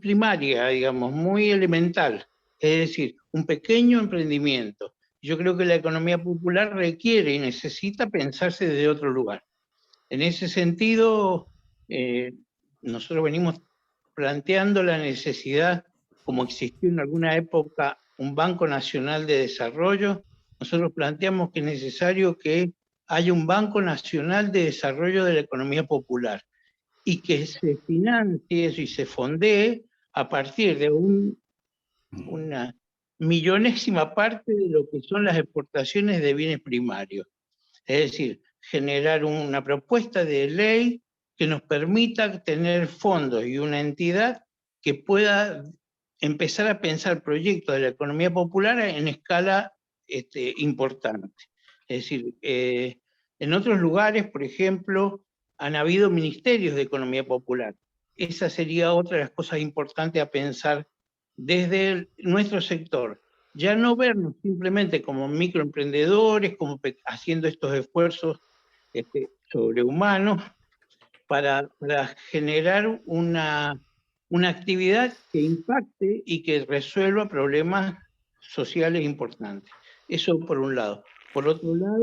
primaria, digamos, muy elemental, es decir, un pequeño emprendimiento. Yo creo que la economía popular requiere y necesita pensarse desde otro lugar. En ese sentido, nosotros venimos planteando la necesidad, como existió en alguna época un Banco Nacional de Desarrollo, nosotros planteamos que es necesario que haya un Banco Nacional de Desarrollo de la Economía Popular, y que se financie eso y se fondee a partir de una millonésima parte de lo que son las exportaciones de bienes primarios. Es decir, generar una propuesta de ley que nos permita tener fondos y una entidad que pueda empezar a pensar proyectos de la economía popular en escala importante. Es decir, en otros lugares, por ejemplo, han habido ministerios de economía popular. Esa sería otra de las cosas importantes a pensar desde nuestro sector. Ya no vernos simplemente como microemprendedores, como haciendo estos esfuerzos sobrehumanos para generar una actividad que impacte y que resuelva problemas sociales importantes. Eso por un lado. Por otro lado,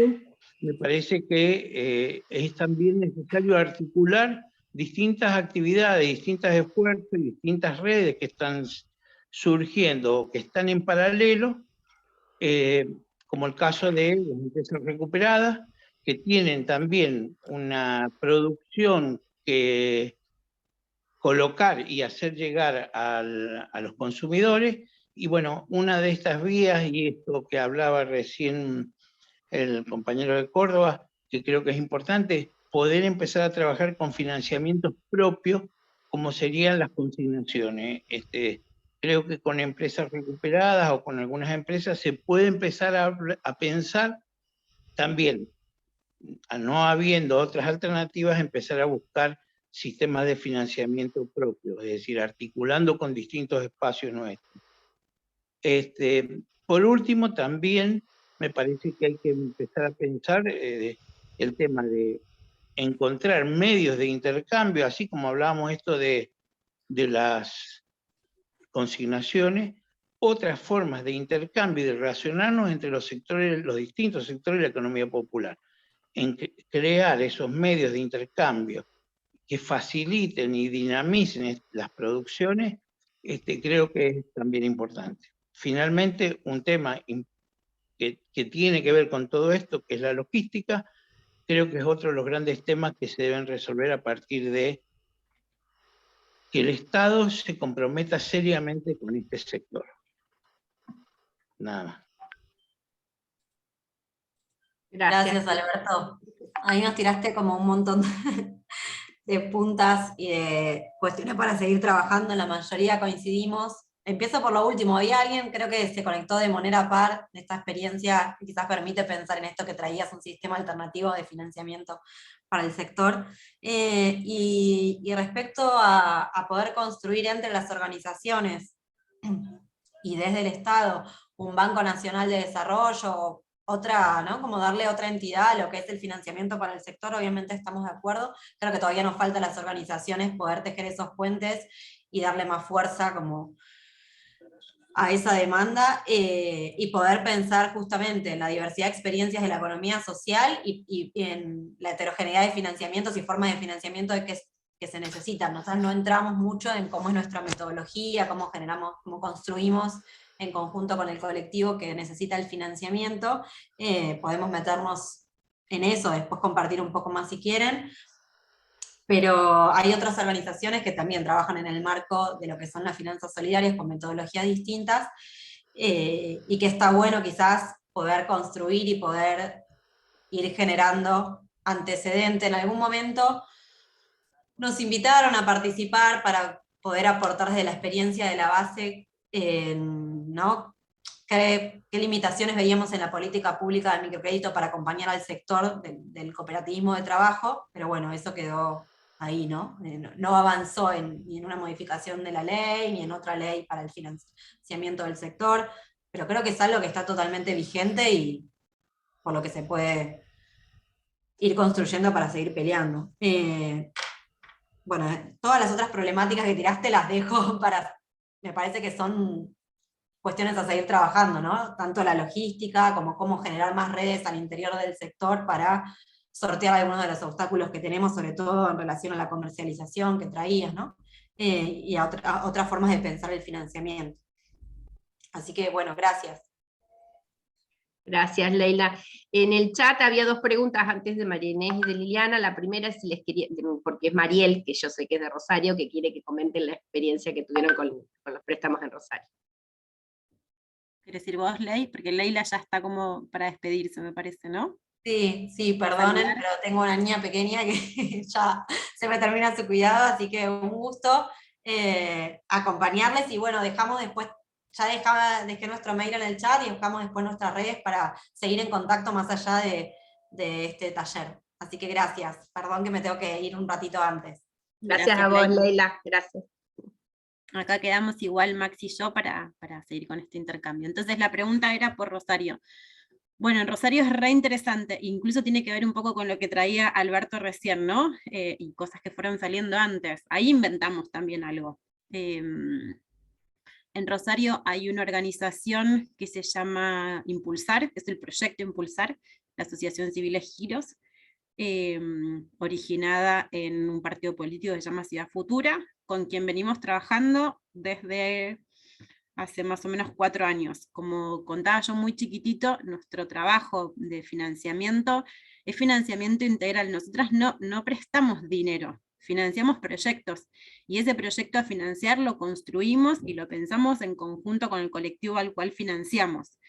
me parece que es también necesario articular distintas actividades, distintos esfuerzos y distintas redes que están surgiendo o que están en paralelo, como el caso de las empresas recuperadas, que tienen también una producción que colocar y hacer llegar a los consumidores. Y bueno, una de estas vías, y esto que hablaba recién el compañero de Córdoba, que creo que es importante, poder empezar a trabajar con financiamientos propios, como serían las consignaciones. Creo que con empresas recuperadas o con algunas empresas se puede empezar a pensar también, no habiendo otras alternativas, empezar a buscar sistemas de financiamiento propios, es decir, articulando con distintos espacios nuestros. Por último, también me parece que hay que empezar a pensar el tema de encontrar medios de intercambio, así como hablábamos esto de las consignaciones, otras formas de intercambio y de relacionarnos entre los sectores, los distintos sectores de la economía popular, en crear esos medios de intercambio que faciliten y dinamicen las producciones, creo que es también importante. Finalmente, un tema que tiene que ver con todo esto, que es la logística, creo que es otro de los grandes temas que se deben resolver a partir de que el Estado se comprometa seriamente con este sector. Nada más. Gracias, Alberto. Ahí nos tiraste como un montón de puntas y de cuestiones para seguir trabajando, en la mayoría coincidimos. Empiezo por lo último, había alguien, creo que se conectó de Monera Par, de esta experiencia que quizás permite pensar en esto que traías, un sistema alternativo de financiamiento para el sector. Y respecto a poder construir entre las organizaciones y desde el Estado un Banco Nacional de Desarrollo, otra, ¿no? Como darle otra entidad a lo que es el financiamiento para el sector, obviamente estamos de acuerdo. Creo que todavía nos falta a las organizaciones poder tejer esos puentes y darle más fuerza como a esa demanda, y poder pensar justamente en la diversidad de experiencias de la economía social y en la heterogeneidad de financiamientos y formas de financiamiento que se necesitan. Nosotros no entramos mucho en cómo es nuestra metodología, cómo generamos, cómo construimos en conjunto con el colectivo que necesita el financiamiento. Podemos meternos en eso, después compartir un poco más si quieren, pero hay otras organizaciones que también trabajan en el marco de lo que son las finanzas solidarias con metodologías distintas, y que está bueno quizás poder construir y poder ir generando antecedente. En algún momento nos invitaron a participar para poder aportar desde la experiencia de la base, ¿no? ¿Qué limitaciones veíamos en la política pública del microcrédito para acompañar al sector del cooperativismo de trabajo? Pero bueno, eso quedó ahí, ¿no? No avanzó ni en una modificación de la ley, ni en otra ley para el financiamiento del sector, pero creo que es algo que está totalmente vigente y por lo que se puede ir construyendo para seguir peleando. Bueno, todas las otras problemáticas que tiraste las dejo para, me parece que son cuestiones a seguir trabajando, ¿no? Tanto la logística como cómo generar más redes al interior del sector para sortear algunos de los obstáculos que tenemos, sobre todo en relación a la comercialización que traías, ¿no? Y a otras formas de pensar el financiamiento. Así que, bueno, gracias. Gracias, Leila. En el chat había dos preguntas antes de María Inés y de Liliana. La primera es si les quería, porque es Mariel, que yo sé que es de Rosario, que quiere que comenten la experiencia que tuvieron con los préstamos en Rosario. ¿Quieres decir vos, Ley? Porque Leila ya está como para despedirse, me parece, ¿no? Sí, perdonen, pero tengo una niña pequeña que ya se me termina su cuidado, así que un gusto acompañarles, y bueno, dejamos después, dejé nuestro mail en el chat y dejamos después nuestras redes para seguir en contacto más allá de este taller. Así que gracias, perdón que me tengo que ir un ratito antes. Gracias a vos, Leila, gracias. Acá quedamos igual Max y yo para seguir con este intercambio. Entonces la pregunta era por Rosario. Bueno, en Rosario es re interesante, incluso tiene que ver un poco con lo que traía Alberto recién, ¿no? Y cosas que fueron saliendo antes. Ahí inventamos también algo. En Rosario hay una organización que se llama Impulsar, que es el proyecto Impulsar, la Asociación Civil Giros, originada en un partido político que se llama Ciudad Futura, con quien venimos trabajando desde hace más o menos 4 años. Como contaba yo muy chiquitito, nuestro trabajo de financiamiento es financiamiento integral. Nosotras no prestamos dinero, financiamos proyectos, y ese proyecto a financiar lo construimos y lo pensamos en conjunto con el colectivo al cual financiamos.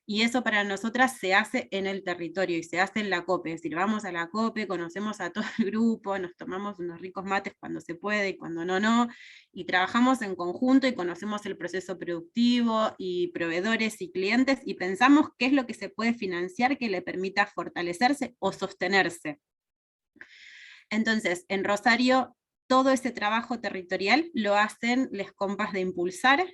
Y eso para nosotras se hace en el territorio y se hace en la COPE, es decir, vamos a la COPE, conocemos a todo el grupo, nos tomamos unos ricos mates cuando se puede y cuando no, y trabajamos en conjunto y conocemos el proceso productivo y proveedores y clientes y pensamos qué es lo que se puede financiar que le permita fortalecerse o sostenerse. Entonces, en Rosario, todo ese trabajo territorial lo hacen les compas de Impulsar,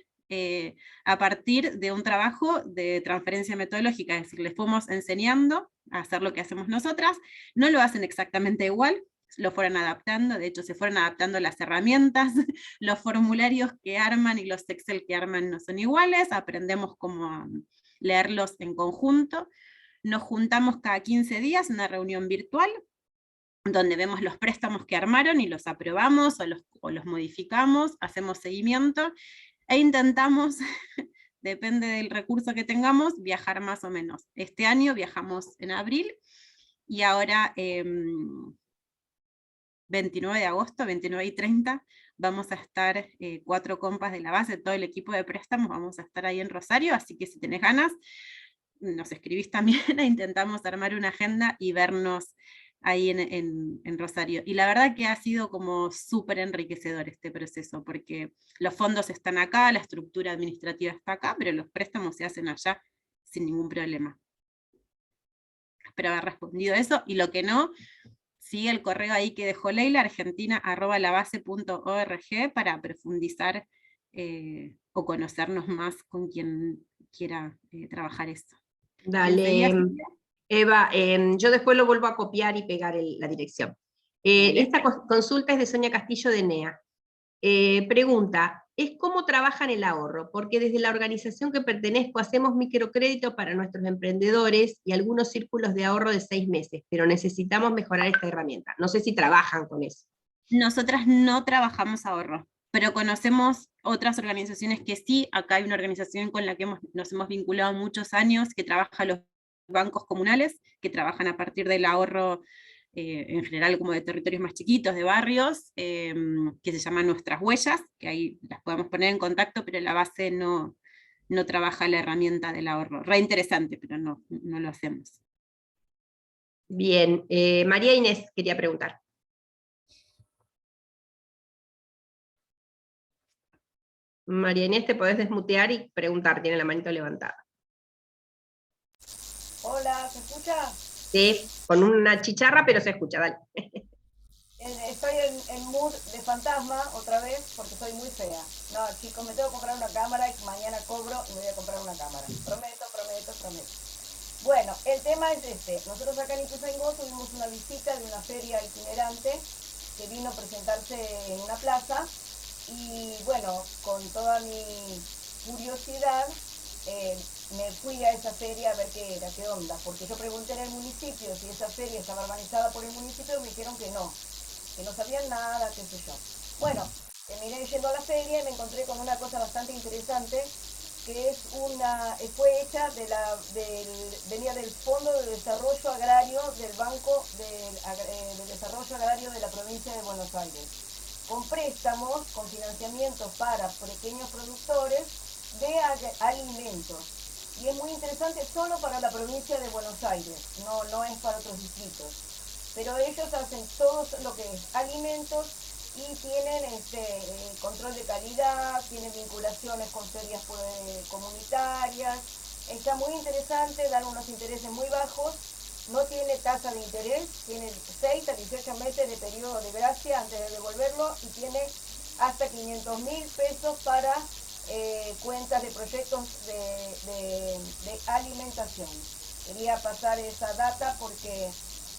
a partir de un trabajo de transferencia metodológica, es decir, les fuimos enseñando a hacer lo que hacemos nosotras, no lo hacen exactamente igual, lo fueron adaptando, de hecho se fueron adaptando las herramientas, los formularios que arman y los Excel que arman no son iguales, aprendemos cómo a leerlos en conjunto, nos juntamos cada 15 días en una reunión virtual, donde vemos los préstamos que armaron y los aprobamos o los modificamos, hacemos seguimiento, e intentamos, depende del recurso que tengamos, viajar más o menos. Este año viajamos en abril, y ahora 29 de agosto, 29 y 30, vamos a estar 4 compas de la base, todo el equipo de préstamos, vamos a estar ahí en Rosario, así que si tenés ganas, nos escribís también, e intentamos armar una agenda y vernos ahí en Rosario. Y la verdad que ha sido como súper enriquecedor este proceso, porque los fondos están acá, la estructura administrativa está acá, pero los préstamos se hacen allá sin ningún problema. Espero haber respondido eso, y lo que no, sigue el correo ahí que dejó Leila, argentina@labase.org, para profundizar o conocernos más con quien quiera trabajar esto. Dale, Eva, yo después lo vuelvo a copiar y pegar la dirección. Esta consulta es de Sonia Castillo de NEA. Pregunta, es cómo trabajan el ahorro, porque desde la organización que pertenezco hacemos microcrédito para nuestros emprendedores y algunos círculos de ahorro de 6 meses, pero necesitamos mejorar esta herramienta. No sé si trabajan con eso. Nosotras no trabajamos ahorro, pero conocemos otras organizaciones que sí. Acá hay una organización con la que nos hemos vinculado muchos años, que trabaja los bancos comunales, que trabajan a partir del ahorro en general como de territorios más chiquitos, de barrios, que se llaman Nuestras Huellas, que ahí las podemos poner en contacto, pero la base no trabaja la herramienta del ahorro. Re interesante, pero no lo hacemos. Bien, María Inés quería preguntar. María Inés, te podés desmutear y preguntar, tiene la manito levantada. Hola, ¿se escucha? Sí, con una chicharra, pero se escucha, dale. Estoy en mood de fantasma otra vez porque soy muy fea. No, chicos, me tengo que comprar una cámara y mañana cobro y me voy a comprar una cámara. Prometo. Bueno, el tema es este. Nosotros acá en Ituzaingó tuvimos una visita de una feria itinerante que vino a presentarse en una plaza, y bueno, con toda mi curiosidad me fui a esa feria a ver qué onda, porque yo pregunté en el municipio si esa feria estaba organizada por el municipio, y me dijeron que no sabían nada, qué sé yo. Bueno, terminé yendo a la feria y me encontré con una cosa bastante interesante, que fue hecha venía del Fondo de Desarrollo Agrario del Banco de Desarrollo Agrario de la provincia de Buenos Aires, con préstamos, con financiamientos para pequeños productores de alimentos. Y es muy interesante solo para la provincia de Buenos Aires, no es para otros distritos. Pero ellos hacen todo lo que es alimentos y tienen control de calidad, tienen vinculaciones con ferias comunitarias. Está muy interesante, dan unos intereses muy bajos, no tiene tasa de interés, tiene 6 a 18 meses de periodo de gracia antes de devolverlo, y tiene hasta 500.000 pesos para cuentas de proyectos de alimentación. Quería pasar esa data porque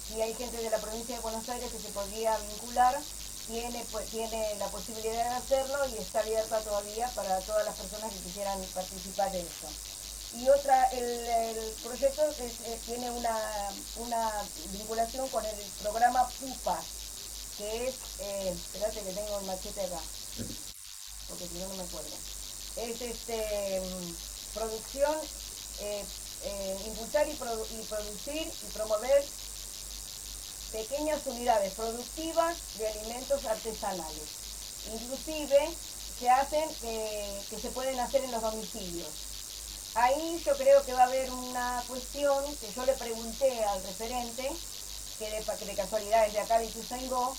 si hay gente de la provincia de Buenos Aires que se podría vincular, tiene la posibilidad de hacerlo y está abierta todavía para todas las personas que quisieran participar de eso. Y el proyecto tiene una vinculación con el programa PUPA, que es, espérate que tengo el machete acá, porque si no, no me acuerdo. Es producción, impulsar y producir y promover pequeñas unidades productivas de alimentos artesanales. Inclusive se hacen, que se pueden hacer en los domicilios. Ahí yo creo que va a haber una cuestión que yo le pregunté al referente, que de casualidad es de acá de Ituzaingó,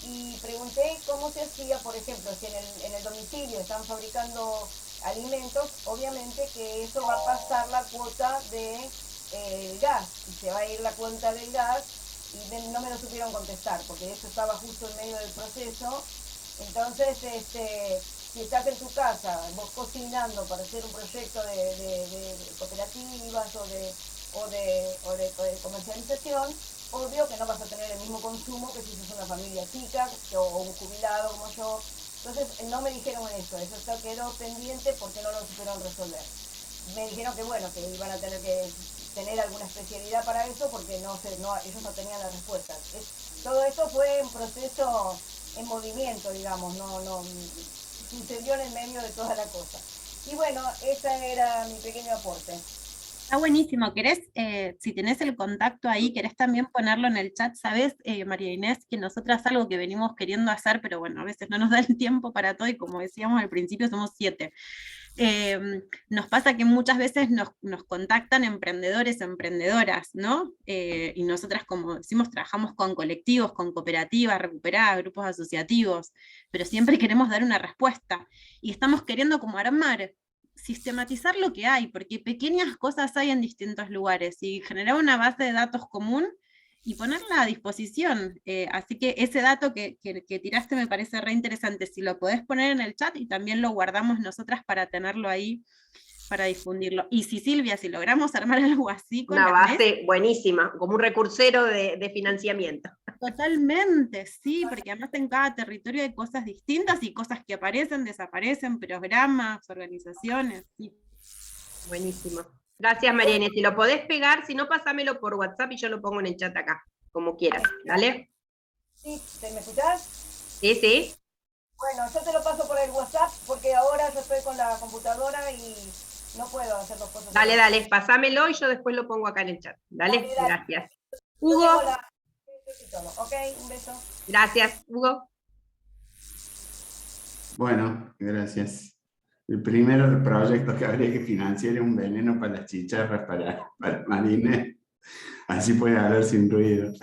y pregunté cómo se hacía, por ejemplo, si en el domicilio están fabricando alimentos, obviamente que eso va a pasar la cuota de gas, y se va a ir la cuenta del gas, y no me lo supieron contestar, porque eso estaba justo en medio del proceso. Entonces, si estás en tu casa, vos cocinando para hacer un proyecto de cooperativas o de comercialización, obvio que no vas a tener el mismo consumo que si sos una familia chica o un jubilado como yo. Entonces no me dijeron eso quedó pendiente porque no lo supieron resolver. Me dijeron que bueno, que iban a tener que tener alguna especialidad para eso porque ellos no tenían las respuestas. Todo esto fue un proceso en movimiento, digamos, no sucedió en el medio de toda la cosa. Y bueno, ese era mi pequeño aporte. Está buenísimo. ¿Querés, si tenés el contacto ahí, querés también ponerlo en el chat? ¿Sabés, María Inés, que nosotras algo que venimos queriendo hacer, pero bueno, a veces no nos da el tiempo para todo, y como decíamos al principio, somos 7. Nos pasa que muchas veces nos contactan emprendedores, emprendedoras, ¿no? Y nosotras, como decimos, trabajamos con colectivos, con cooperativas recuperadas, grupos asociativos, pero siempre queremos dar una respuesta, y estamos queriendo como armar, sistematizar lo que hay, porque pequeñas cosas hay en distintos lugares, y generar una base de datos común y ponerla a disposición. Así que ese dato que tiraste me parece re interesante. Si lo podés poner en el chat, y también lo guardamos nosotras para tenerlo ahí, para difundirlo. Y si Silvia, si logramos armar algo así con una las base buenísima, como un recursero de financiamiento. Totalmente, sí, porque además en cada territorio hay cosas distintas y cosas que aparecen, desaparecen, programas, organizaciones. Sí. Buenísimo. Gracias, María Inés. Si lo podés pegar, si no, pásamelo por WhatsApp y yo lo pongo en el chat acá, como quieras. ¿Dale? Sí, ¿me escuchás? Sí, sí. Bueno, yo te lo paso por el WhatsApp porque ahora yo estoy con la computadora y no puedo hacer dos cosas. Dale, dale, pásamelo y yo después lo pongo acá en el chat. Dale, Dale, dale. Gracias. Hugo. Ok, un beso. Gracias, Hugo. Bueno, gracias. El primer proyecto que habría que financiar es un veneno para las chicharras, para Marines. Así puede hablar sin ruido.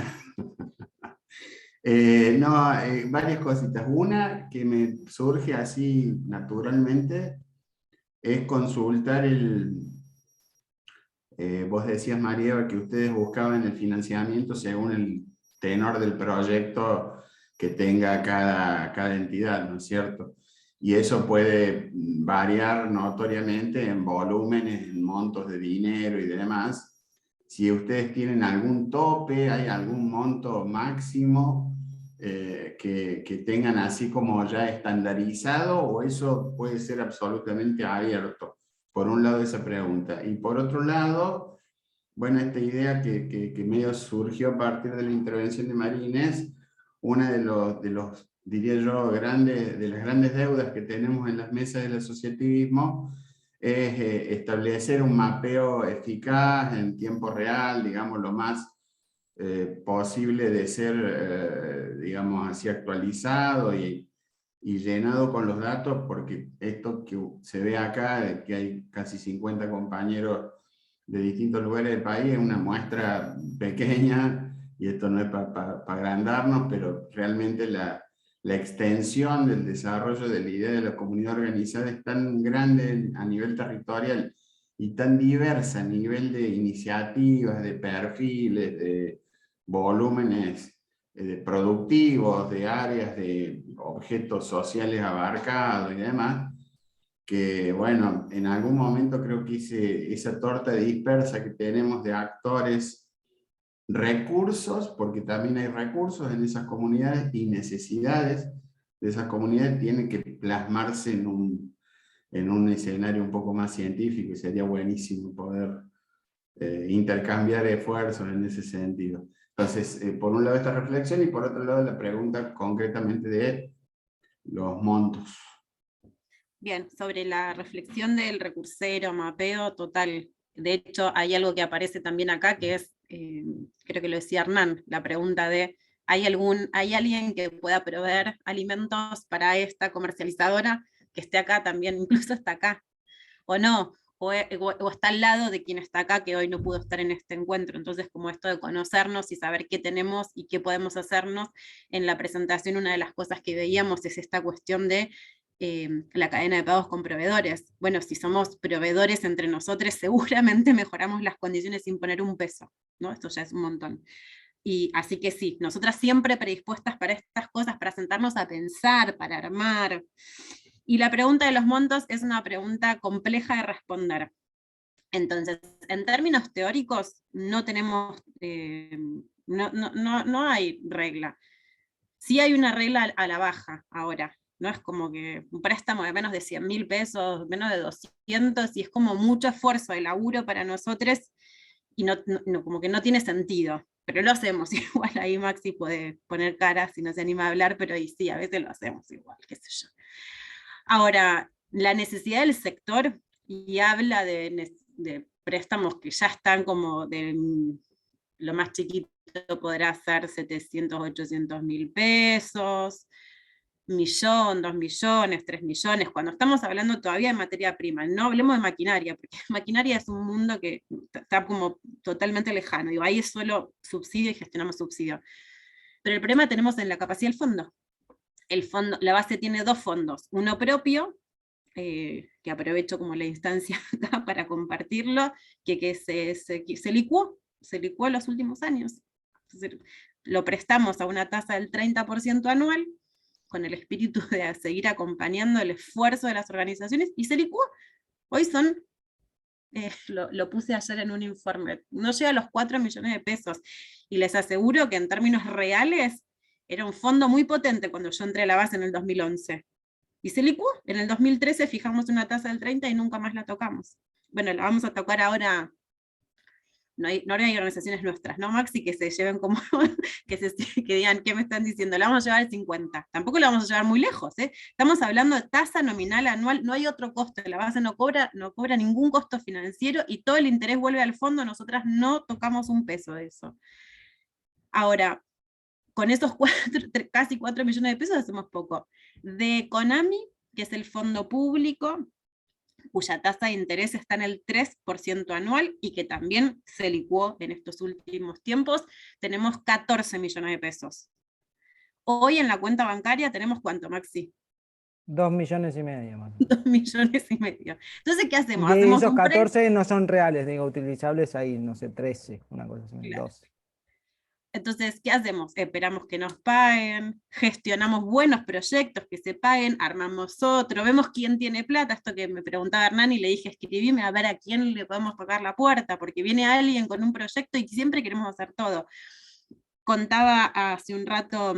Varias cositas. Una que me surge así naturalmente es consultar vos decías, María, que ustedes buscaban el financiamiento según el tenor del proyecto que tenga cada entidad, ¿no es cierto? Y eso puede variar notoriamente en volúmenes, en montos de dinero y demás. Si ustedes tienen algún tope, hay algún monto máximo que tengan así como ya estandarizado, o eso puede ser absolutamente abierto. Por un lado esa pregunta. Y por otro lado, bueno, esta idea que medio surgió a partir de la intervención de María Inés, una de los diría yo, de las grandes deudas que tenemos en las mesas del asociativismo es establecer un mapeo eficaz en tiempo real, digamos, lo más posible de ser, digamos, así actualizado y llenado con los datos, porque esto que se ve acá, de que hay casi 50 compañeros de distintos lugares del país, es una muestra pequeña, y esto no es para agrandarnos, pero realmente la extensión del desarrollo de la idea de la comunidad organizada es tan grande a nivel territorial y tan diversa a nivel de iniciativas, de perfiles, de volúmenes productivos, de áreas de objetos sociales abarcados y demás, que bueno, en algún momento creo que esa torta dispersa que tenemos de actores, recursos, porque también hay recursos en esas comunidades y necesidades de esas comunidades, tienen que plasmarse en un escenario un poco más científico, y sería buenísimo poder intercambiar esfuerzos en ese sentido. Entonces, por un lado esta reflexión y por otro lado la pregunta concretamente de los montos. Bien, sobre la reflexión del recursero, mapeo, total. De hecho, hay algo que aparece también acá, que es, creo que lo decía Hernán, la pregunta de, ¿hay alguien que pueda proveer alimentos para esta comercializadora que esté acá también, incluso está acá? ¿O no? O está al lado de quien está acá, que hoy no pudo estar en este encuentro. Entonces, como esto de conocernos y saber qué tenemos y qué podemos hacernos, en la presentación una de las cosas que veíamos es esta cuestión de la cadena de pagos con proveedores. Bueno, si somos proveedores entre nosotros, seguramente mejoramos las condiciones sin poner un peso, ¿no? Esto ya es un montón. Y así que sí, nosotras siempre predispuestas para estas cosas, para sentarnos a pensar, para armar. Y la pregunta de los montos es una pregunta compleja de responder. Entonces, en términos teóricos, no tenemos, no hay regla. Sí hay una regla a la baja ahora, ¿no? Es como que un préstamo de menos de 100.000 pesos, menos de 200, y es como mucho esfuerzo de laburo para nosotros, y como que no tiene sentido. Pero lo hacemos igual, ahí Maxi puede poner cara si no se anima a hablar, pero ahí sí, a veces lo hacemos igual, qué sé yo. Ahora, la necesidad del sector, y habla de préstamos que ya están como lo más chiquito podrá ser 700, 800.000 pesos, 1.000.000, 2 millones, 3 millones, cuando estamos hablando todavía de materia prima, no hablemos de maquinaria, porque maquinaria es un mundo que está como totalmente lejano, digo, ahí es solo subsidio y gestionamos subsidio. Pero el problema tenemos en la capacidad del fondo. El fondo, la base tiene dos fondos, uno propio, que aprovecho como la instancia acá para compartirlo, que se licuó en los últimos años. Entonces, lo prestamos a una tasa del 30% anual, con el espíritu de seguir acompañando el esfuerzo de las organizaciones, y se licuó. Hoy son, lo puse ayer en un informe, no llega a los 4 millones de pesos, y les aseguro que en términos reales, era un fondo muy potente cuando yo entré a la base en el 2011. Y se licuó. En el 2013 fijamos una tasa del 30 y nunca más la tocamos. Bueno, la vamos a tocar ahora. No hay organizaciones nuestras, ¿no, Maxi? Que se lleven como, que digan, ¿qué me están diciendo? La vamos a llevar al 50. Tampoco la vamos a llevar muy lejos, ¿eh? Estamos hablando de tasa nominal anual, no hay otro costo. La base no cobra ningún costo financiero y todo el interés vuelve al fondo. Nosotras no tocamos un peso de eso. Ahora, con esos casi 4 millones de pesos hacemos poco. De Conami, que es el fondo público, cuya tasa de interés está en el 3% anual, y que también se licuó en estos últimos tiempos, tenemos 14 millones de pesos. Hoy en la cuenta bancaria tenemos ¿cuánto, Maxi? 2,5 millones más. 2,5 millones. Entonces, ¿qué hacemos? De ¿Hacemos esos un 14 no son reales, digo, utilizables ahí, no sé, 13, una cosa así, claro. 12. Entonces, ¿qué hacemos? Esperamos que nos paguen, gestionamos buenos proyectos que se paguen, armamos otro, vemos quién tiene plata, esto que me preguntaba Hernán y le dije, escribime a ver a quién le podemos tocar la puerta, porque viene alguien con un proyecto y siempre queremos hacer todo. Contaba hace un rato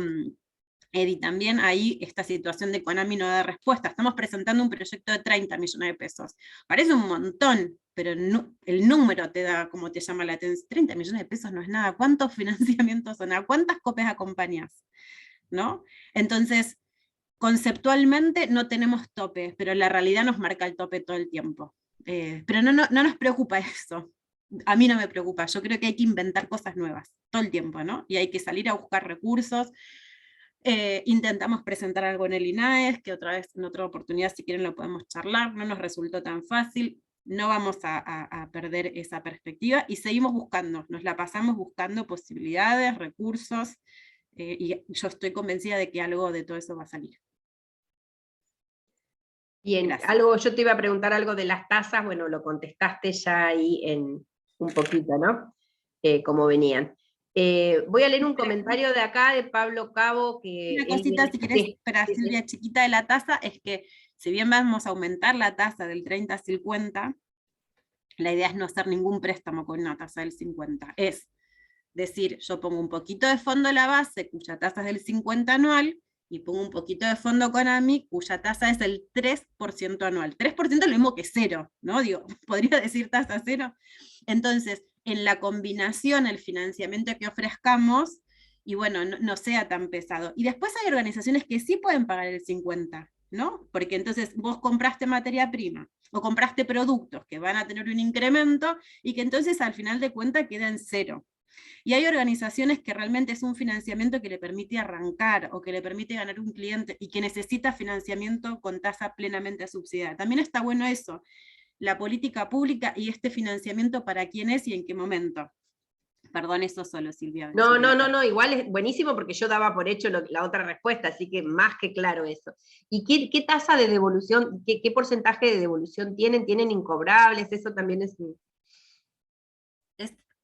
Edi también, ahí esta situación de Konami no da respuesta. Estamos presentando un proyecto de 30 millones de pesos. Parece un montón, pero no, el número te da como te llama la atención. 30 millones de pesos no es nada. ¿Cuántos financiamientos son? ¿A cuántas copias acompañas? ¿No? Entonces, conceptualmente no tenemos tope, pero la realidad nos marca el tope todo el tiempo. Pero no nos preocupa eso. A mí no me preocupa. Yo creo que hay que inventar cosas nuevas todo el tiempo, ¿no? Y hay que salir a buscar recursos. Intentamos presentar algo en el INAES, que otra vez, en otra oportunidad, si quieren lo podemos charlar, no nos resultó tan fácil, no vamos a perder esa perspectiva, y seguimos buscando, nos la pasamos buscando posibilidades, recursos, y yo estoy convencida de que algo de todo eso va a salir. Bien, yo te iba a preguntar algo de las tasas, bueno, lo contestaste ya ahí en un poquito, ¿no? Cómo venían. Voy a leer un comentario de acá de Pablo Cabo que... Una cosita, si querés, para Silvia, chiquita de la tasa, es que si bien vamos a aumentar la tasa del 30 al 50, la idea es no hacer ningún préstamo con una tasa del 50. Es decir, yo pongo un poquito de fondo a la base, cuya tasa es del 50 anual, y pongo un poquito de fondo Conami, cuya tasa es el 3% anual. 3% es lo mismo que cero, ¿no? Digo, podría decir tasa cero. Entonces, en la combinación, el financiamiento que ofrezcamos, y bueno, no sea tan pesado. Y después hay organizaciones que sí pueden pagar el 50, ¿no? Porque entonces vos compraste materia prima, o compraste productos que van a tener un incremento, y que entonces al final de cuentas queda en cero. Y hay organizaciones que realmente es un financiamiento que le permite arrancar, o que le permite ganar un cliente, y que necesita financiamiento con tasa plenamente subsidiada. También está bueno eso, la política pública y este financiamiento para quién es y en qué momento. Perdón, eso solo, Silvia. No, igual es buenísimo porque yo daba por hecho la otra respuesta, así que más que claro eso. ¿Y qué tasa de devolución, qué porcentaje de devolución tienen? ¿Tienen incobrables? Eso también es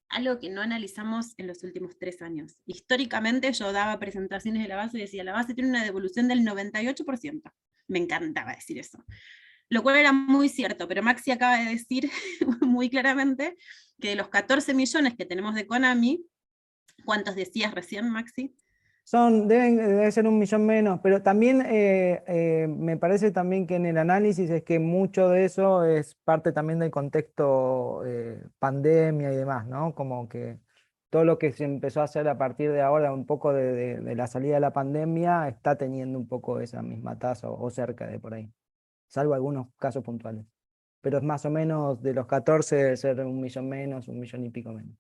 algo que no analizamos en los últimos 3 años. Históricamente yo daba presentaciones de la base y decía, la base tiene una devolución del 98%. Me encantaba decir eso. Lo cual era muy cierto, pero Maxi acaba de decir muy claramente que de los 14 millones que tenemos de Conami, ¿cuántos decías recién, Maxi? Debe ser 1 millón menos, pero también me parece también que en el análisis es que mucho de eso es parte también del contexto pandemia y demás, ¿no? Como que todo lo que se empezó a hacer a partir de ahora, un poco de la salida de la pandemia, está teniendo un poco esa misma tasa o cerca de por ahí, salvo algunos casos puntuales. Pero es más o menos de los 14 debe ser 1 millón menos, 1 millón y pico menos.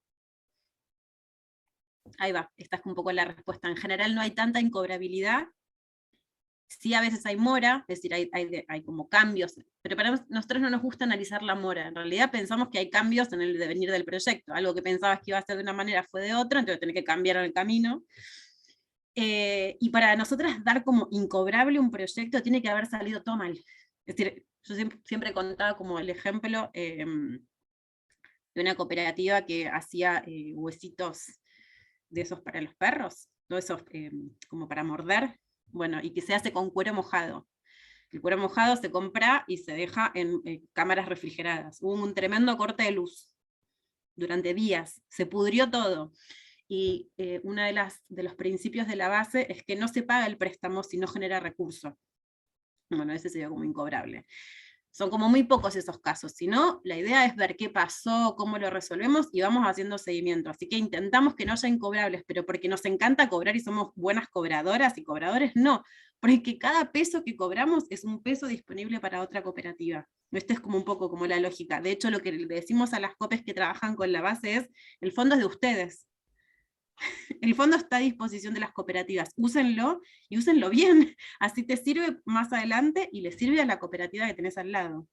Ahí va, esta es un poco la respuesta. En general no hay tanta incobrabilidad, sí a veces hay mora, es decir, hay como cambios, pero para nosotros no nos gusta analizar la mora. En realidad pensamos que hay cambios en el devenir del proyecto, algo que pensabas que iba a ser de una manera fue de otra, entonces tenés que cambiar el camino. Y para nosotras dar como incobrable un proyecto tiene que haber salido todo mal. Es decir, yo siempre contaba como el ejemplo de una cooperativa que hacía huesitos de esos para los perros, todos esos como para morder, bueno, y que se hace con cuero mojado. El cuero mojado se compra y se deja en cámaras refrigeradas. Hubo un tremendo corte de luz durante días, se pudrió todo. Y uno de los principios de la base es que no se paga el préstamo si no genera recurso. Bueno, ese sería como incobrable. Son como muy pocos esos casos, si no, la idea es ver qué pasó, cómo lo resolvemos, y vamos haciendo seguimiento. Así que intentamos que no haya incobrables, pero porque nos encanta cobrar y somos buenas cobradoras y cobradores, no, porque cada peso que cobramos es un peso disponible para otra cooperativa. Esto es como un poco como la lógica. De hecho, lo que le decimos a las COPEs que trabajan con la base es, el fondo es de ustedes. El fondo está a disposición de las cooperativas, úsenlo y úsenlo bien, así te sirve más adelante y le sirve a la cooperativa que tenés al lado.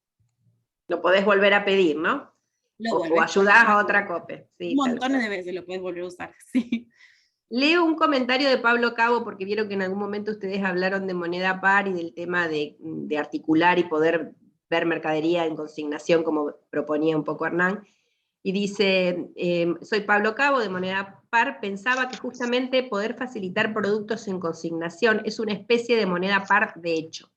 Lo podés volver a pedir, ¿no? O ayudás a otra COPE. Sí, montones de veces lo podés volver a usar, sí. Leo un comentario de Pablo Cabo, porque vieron que en algún momento ustedes hablaron de moneda par y del tema de articular y poder ver mercadería en consignación, como proponía un poco Hernán. Y dice, soy Pablo Cabo de Moneda Par, pensaba que justamente poder facilitar productos en consignación es una especie de moneda par de hecho,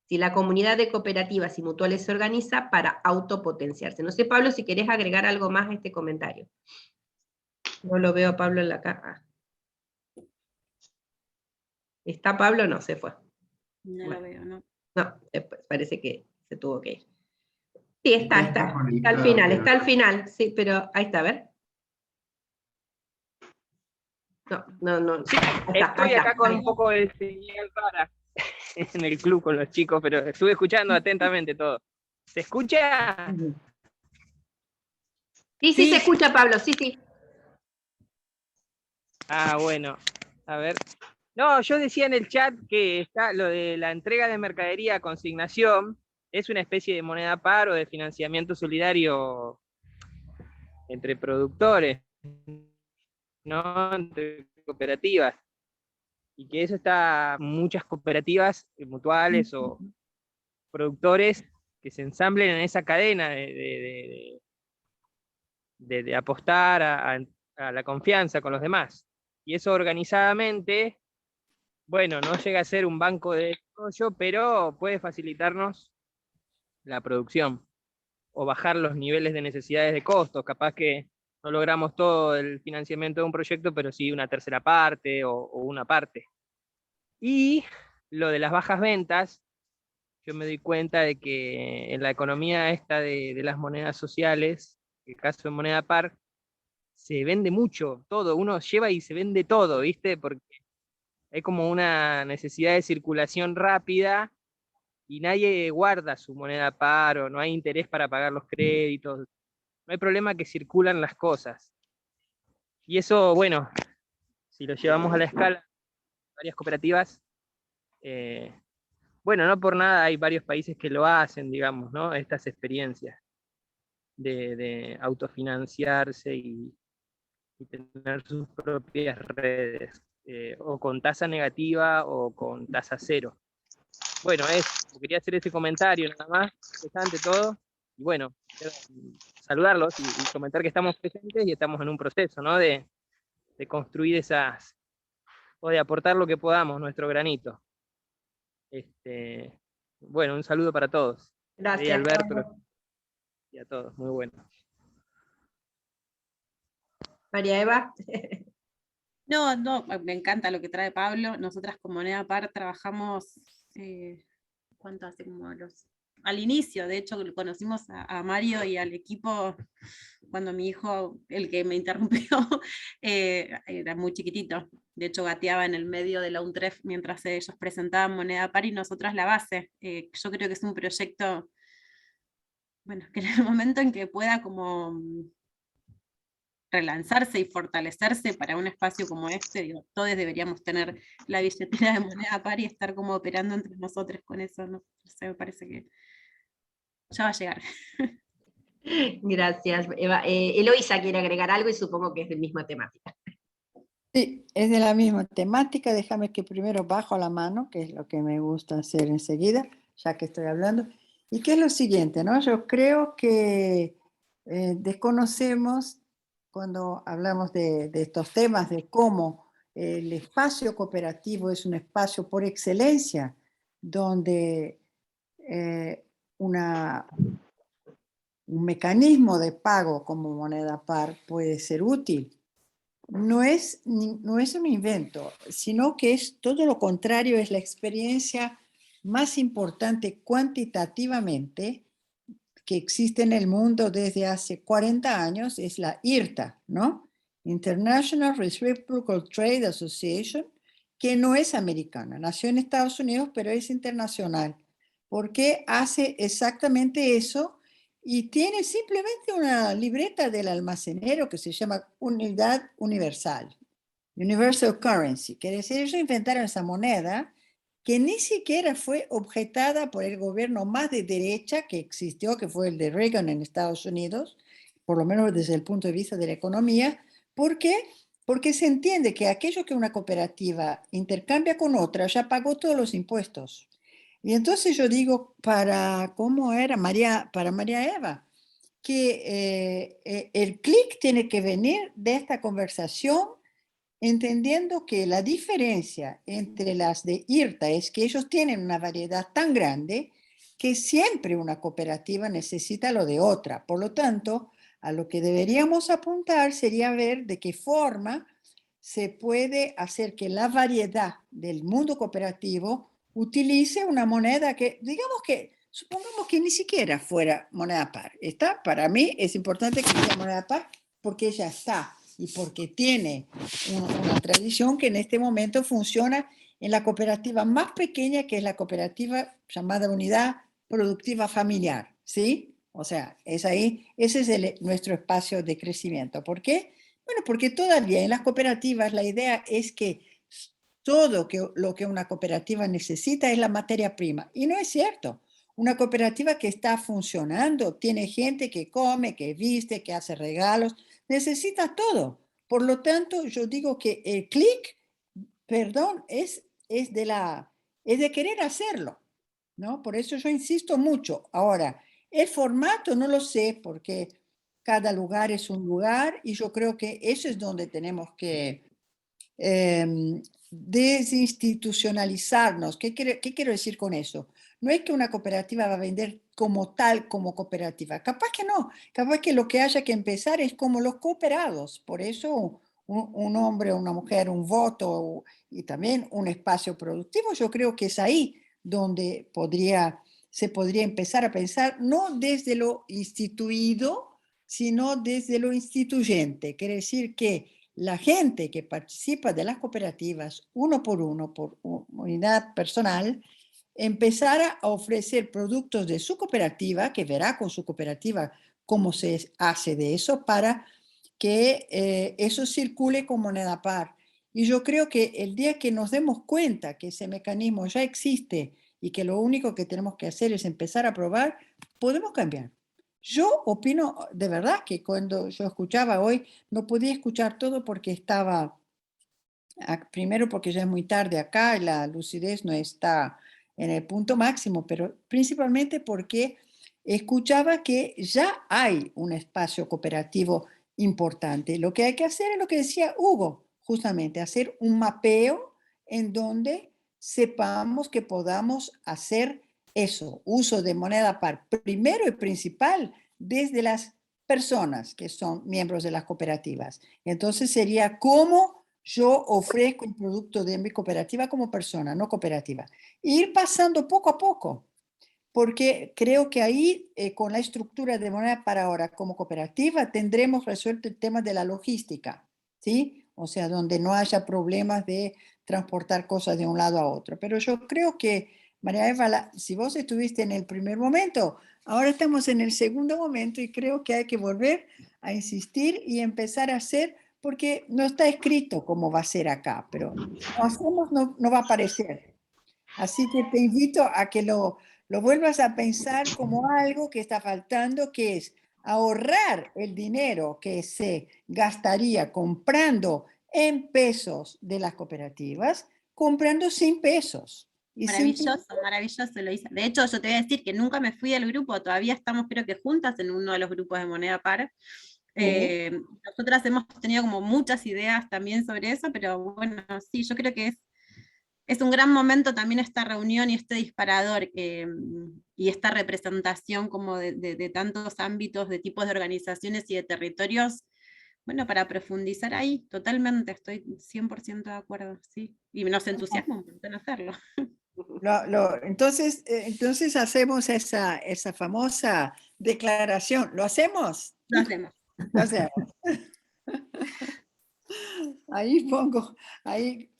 si la comunidad de cooperativas y mutuales se organiza para autopotenciarse. No sé, Pablo, si querés agregar algo más a este comentario. No lo veo a Pablo en la caja. ¿Está Pablo? No, se fue. No lo veo, ¿no? No, parece que se tuvo que ir. Sí, está al final, sí, pero ahí está, a ver. No. Sí, estoy acá con un poco de señal rara en el club con los chicos, pero estuve escuchando atentamente todo. ¿Se escucha? Sí, se escucha, Pablo, sí. Ah, bueno, a ver. No, yo decía en el chat que está lo de la entrega de mercadería a consignación, es una especie de moneda par o de financiamiento solidario entre productores, no entre cooperativas. Y que eso está muchas cooperativas mutuales o productores que se ensamblen en esa cadena de apostar a a la confianza con los demás. Y eso organizadamente, bueno, no llega a ser un banco de desarrollo, pero puede facilitarnos la producción o bajar los niveles de necesidades de costos. Capaz que no logramos todo el financiamiento de un proyecto, pero sí una tercera parte o una parte. Y lo de las bajas ventas, yo me doy cuenta de que en la economía esta de las monedas sociales, el caso de moneda par, se vende mucho, todo, uno lleva y se vende todo, ¿viste? Porque hay como una necesidad de circulación rápida y nadie guarda su moneda par o no hay interés para pagar los créditos, no hay problema que circulan las cosas. Y eso, bueno, si lo llevamos a la escala de varias cooperativas, bueno, no por nada hay varios países que lo hacen, digamos, ¿no? Estas experiencias de autofinanciarse y tener sus propias redes, o con tasa negativa o con tasa cero. Bueno, quería hacer ese comentario nada más, interesante todo, y bueno, saludarlos y comentar que estamos presentes y estamos en un proceso, ¿no? De construir esas, o de aportar lo que podamos, nuestro granito. Bueno, un saludo para todos. Gracias, Alberto, y a todos, muy bueno. María Eva. No, me encanta lo que trae Pablo. Nosotras con Moneda Par trabajamos, ¿cuánto hace? Al inicio, de hecho, conocimos a Mario y al equipo cuando mi hijo, el que me interrumpió, era muy chiquitito. De hecho, gateaba en el medio de la UNTREF mientras ellos presentaban Moneda Par y nosotras la base. Yo creo que es un proyecto, bueno, que en el momento en que pueda como relanzarse y fortalecerse para un espacio como este, digo, todos deberíamos tener la billetera de Moneda Par y estar como operando entre nosotros con eso, ¿no? O sea, me parece que ya va a llegar. Gracias, Eva. Eloísa quiere agregar algo y supongo que es de misma temática. Sí, es de la misma temática. Déjame que primero bajo la mano, que es lo que me gusta hacer enseguida, ya que estoy hablando. Y que es lo siguiente, ¿no? Yo creo que desconocemos cuando hablamos de estos temas, de cómo el espacio cooperativo es un espacio por excelencia, donde un mecanismo de pago como moneda par puede ser útil. No es un invento, sino que es todo lo contrario, es la experiencia más importante cuantitativamente que existe en el mundo desde hace 40 años, es la IRTA, ¿no? International Reciprocal Trade Association, que no es americana, nació en Estados Unidos, pero es internacional, porque hace exactamente eso y tiene simplemente una libreta del almacenero que se llama unidad universal, Universal Currency, que decir, ellos inventaron esa moneda que ni siquiera fue objetada por el gobierno más de derecha que existió, que fue el de Reagan en Estados Unidos, por lo menos desde el punto de vista de la economía. ¿Por qué? Porque se entiende que aquello que una cooperativa intercambia con otra ya pagó todos los impuestos. Y entonces yo digo, ¿cómo era para María Eva? Que el clic tiene que venir de esta conversación, entendiendo que la diferencia entre las de IRTA es que ellos tienen una variedad tan grande que siempre una cooperativa necesita lo de otra. Por lo tanto, a lo que deberíamos apuntar sería ver de qué forma se puede hacer que la variedad del mundo cooperativo utilice una moneda que, digamos que, supongamos que ni siquiera fuera moneda par. Para mí es importante que sea moneda par porque ella está y porque tiene una tradición que en este momento funciona en la cooperativa más pequeña, que es la cooperativa llamada Unidad Productiva Familiar, ¿sí? O sea, ese es nuestro espacio de crecimiento. ¿Por qué? Bueno, porque todavía en las cooperativas la idea es que todo lo que una cooperativa necesita es la materia prima. Y no es cierto. Una cooperativa que está funcionando, tiene gente que come, que viste, que hace regalos, necesita todo. Por lo tanto, yo digo que el clic, perdón, es de querer hacerlo, ¿no? Por eso yo insisto mucho. Ahora, el formato no lo sé, porque cada lugar es un lugar, y yo creo que eso es donde tenemos que desinstitucionalizarnos. ¿Qué quiero decir con eso? No es que una cooperativa va a vender como tal, como cooperativa. Capaz que no. Capaz que lo que haya que empezar es como los cooperados. Por eso un hombre o una mujer, un voto y también un espacio productivo, yo creo que es ahí donde se podría empezar a pensar, no desde lo instituido, sino desde lo instituyente. Quiere decir que la gente que participa de las cooperativas, uno, por unidad personal, empezara a ofrecer productos de su cooperativa, que verá con su cooperativa cómo se hace de eso, para que eso circule con moneda par. Y yo creo que el día que nos demos cuenta que ese mecanismo ya existe y que lo único que tenemos que hacer es empezar a probar, podemos cambiar. Yo opino de verdad que cuando yo escuchaba hoy, no podía escuchar todo porque estaba, primero porque ya es muy tarde acá y la lucidez no está en el punto máximo, pero principalmente porque escuchaba que ya hay un espacio cooperativo importante. Lo que hay que hacer es lo que decía Hugo, justamente, hacer un mapeo en donde sepamos que podamos hacer eso, uso de moneda par, primero y principal, desde las personas que son miembros de las cooperativas. Entonces sería cómo yo ofrezco un producto de mi cooperativa como persona, no cooperativa. Ir pasando poco a poco, porque creo que ahí, con la estructura de moneda para ahora como cooperativa, tendremos resuelto el tema de la logística, ¿sí? O sea, donde no haya problemas de transportar cosas de un lado a otro. Pero yo creo que, María Eva, si vos estuviste en el primer momento, ahora estamos en el segundo momento y creo que hay que volver a insistir y empezar a hacer, porque no está escrito cómo va a ser acá, pero no hacemos, no va a aparecer. Así que te invito a que lo vuelvas a pensar como algo que está faltando, que es ahorrar el dinero que se gastaría comprando en pesos de las cooperativas, comprando sin pesos. Maravilloso, maravilloso, Eloísa. De hecho, yo te voy a decir que nunca me fui del grupo, todavía estamos creo que juntas en uno de los grupos de moneda par. Nosotras hemos tenido como muchas ideas también sobre eso, pero bueno, sí, yo creo que es un gran momento también esta reunión y este disparador y esta representación como de tantos ámbitos, de tipos de organizaciones y de territorios, bueno, para profundizar ahí, totalmente, estoy 100% de acuerdo, sí. Y nos entusiasma un montón hacerlo. Entonces hacemos esa famosa declaración. ¿Lo hacemos? Lo hacemos. Lo hacemos. Ahí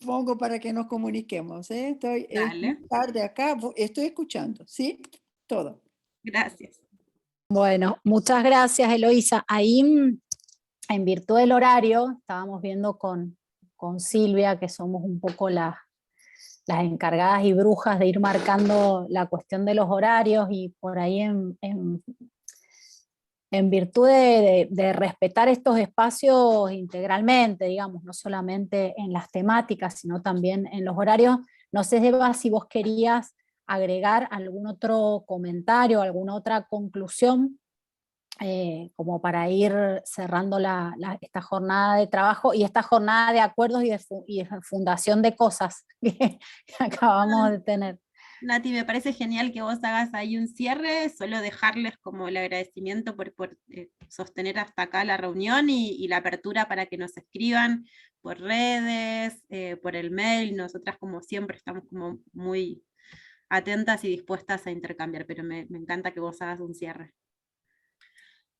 pongo para que nos comuniquemos. Estoy tarde acá, estoy escuchando, ¿sí? Todo. Gracias. Bueno, muchas gracias, Eloísa. Ahí, en virtud del horario, estábamos viendo con Silvia, que somos un poco las encargadas y brujas de ir marcando la cuestión de los horarios, y por ahí en virtud de respetar estos espacios integralmente, digamos, no solamente en las temáticas, sino también en los horarios. No sé, Eva, si vos querías agregar algún otro comentario, alguna otra conclusión, como para ir cerrando esta jornada de trabajo y esta jornada de acuerdos y de fundación de cosas que acabamos de tener. Nati, me parece genial que vos hagas ahí un cierre, solo dejarles como el agradecimiento por sostener hasta acá la reunión y la apertura para que nos escriban por redes, por el mail. Nosotras, como siempre, estamos como muy atentas y dispuestas a intercambiar, pero me encanta que vos hagas un cierre.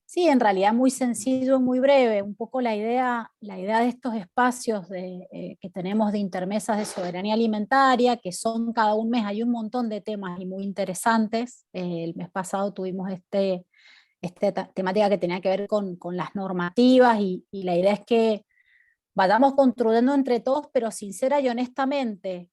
Sí, en realidad muy sencillo, muy breve, un poco la idea de estos espacios que tenemos de intermesas de soberanía alimentaria, que son cada un mes, hay un montón de temas y muy interesantes. El mes pasado tuvimos esta temática que tenía que ver con las normativas, y la idea es que vayamos construyendo entre todos, pero sincera y honestamente,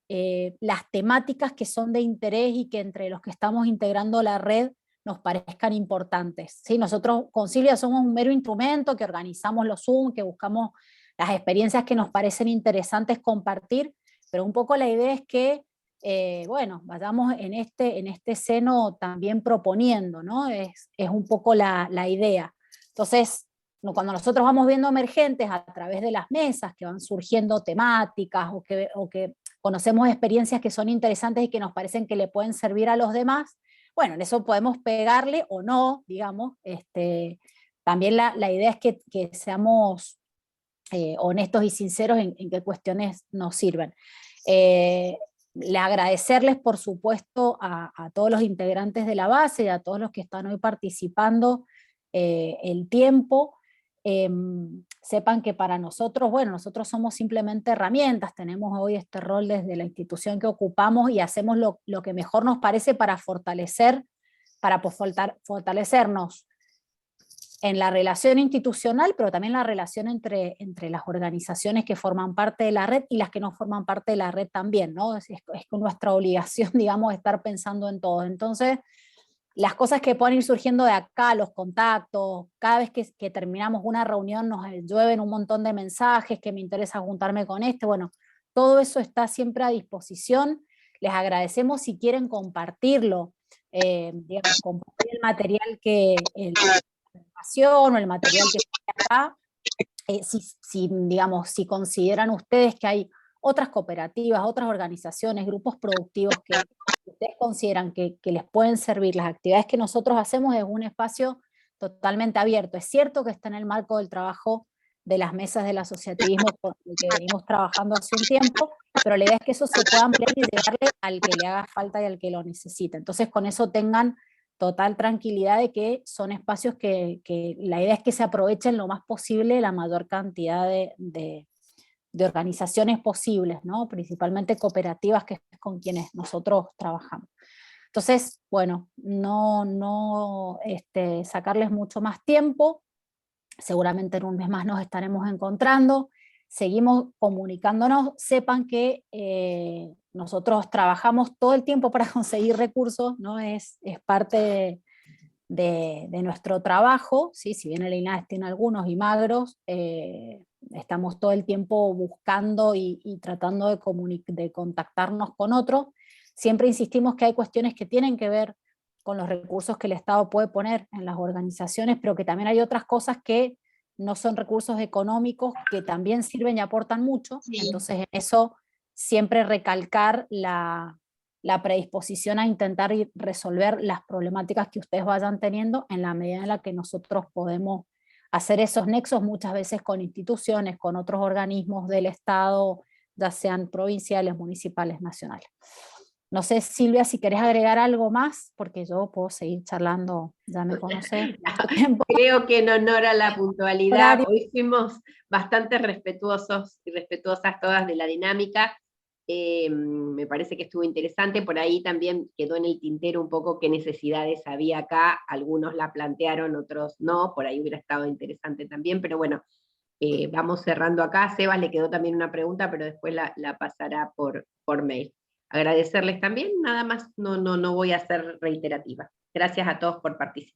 las temáticas que son de interés y que entre los que estamos integrando la red nos parezcan importantes, ¿sí? Nosotros con Silvia somos un mero instrumento que organizamos los Zoom, que buscamos las experiencias que nos parecen interesantes compartir, pero un poco la idea es que, bueno, vayamos en este seno también proponiendo, ¿no? Es un poco la idea. Entonces, cuando nosotros vamos viendo emergentes a través de las mesas, que van surgiendo temáticas o que conocemos experiencias que son interesantes y que nos parecen que le pueden servir a los demás, bueno, en eso podemos pegarle o no, digamos. También la idea es que seamos honestos y sinceros en qué cuestiones nos sirven. Le agradecerles, por supuesto, a todos los integrantes de la base y a todos los que están hoy participando el tiempo. Sepan que para nosotros, bueno, nosotros somos simplemente herramientas, tenemos hoy este rol desde la institución que ocupamos y hacemos lo que mejor nos parece para fortalecernos en la relación institucional, pero también la relación entre las organizaciones que forman parte de la red y las que no forman parte de la red también, ¿no? Es nuestra obligación, digamos, estar pensando en todo. Entonces, las cosas que pueden ir surgiendo de acá, los contactos, cada vez que terminamos una reunión nos llueven un montón de mensajes, que me interesa juntarme con bueno, todo eso está siempre a disposición. Les agradecemos si quieren compartirlo, digamos, compartir el material o el material que está acá, si consideran ustedes que hay otras cooperativas, otras organizaciones, grupos productivos que ustedes consideran que les pueden servir. Las actividades que nosotros hacemos es un espacio totalmente abierto. Es cierto que está en el marco del trabajo de las mesas del asociativismo con el que venimos trabajando hace un tiempo, pero la idea es que eso se pueda ampliar y llegarle al que le haga falta y al que lo necesita. Entonces, con eso tengan total tranquilidad de que son espacios que la idea es que se aprovechen lo más posible la mayor cantidad de organizaciones posibles, ¿no? Principalmente cooperativas, que es con quienes nosotros trabajamos. Entonces, bueno, no sacarles mucho más tiempo, seguramente en un mes más nos estaremos encontrando, seguimos comunicándonos, sepan que nosotros trabajamos todo el tiempo para conseguir recursos, ¿no? Es parte de nuestro trabajo, ¿sí? Si bien el INADES tiene algunos y magros, estamos todo el tiempo buscando y tratando de contactarnos con otros. Siempre insistimos que hay cuestiones que tienen que ver con los recursos que el Estado puede poner en las organizaciones, pero que también hay otras cosas que no son recursos económicos, que también sirven y aportan mucho. Sí. Entonces en eso siempre recalcar la predisposición a intentar resolver las problemáticas que ustedes vayan teniendo en la medida en la que nosotros podemos hacer esos nexos, muchas veces con instituciones, con otros organismos del Estado, ya sean provinciales, municipales, nacionales. No sé, Silvia, si querés agregar algo más, porque yo puedo seguir charlando, ya me conocés. Creo que en honor a la puntualidad, hoy fuimos bastante respetuosos y respetuosas todas de la dinámica. Me parece que estuvo interesante, por ahí también quedó en el tintero un poco qué necesidades había acá, algunos la plantearon, otros no, por ahí hubiera estado interesante también, pero bueno, vamos cerrando acá. A Sebas le quedó también una pregunta, pero después la pasará por mail. Agradecerles también, nada más, no voy a ser reiterativa. Gracias a todos por participar.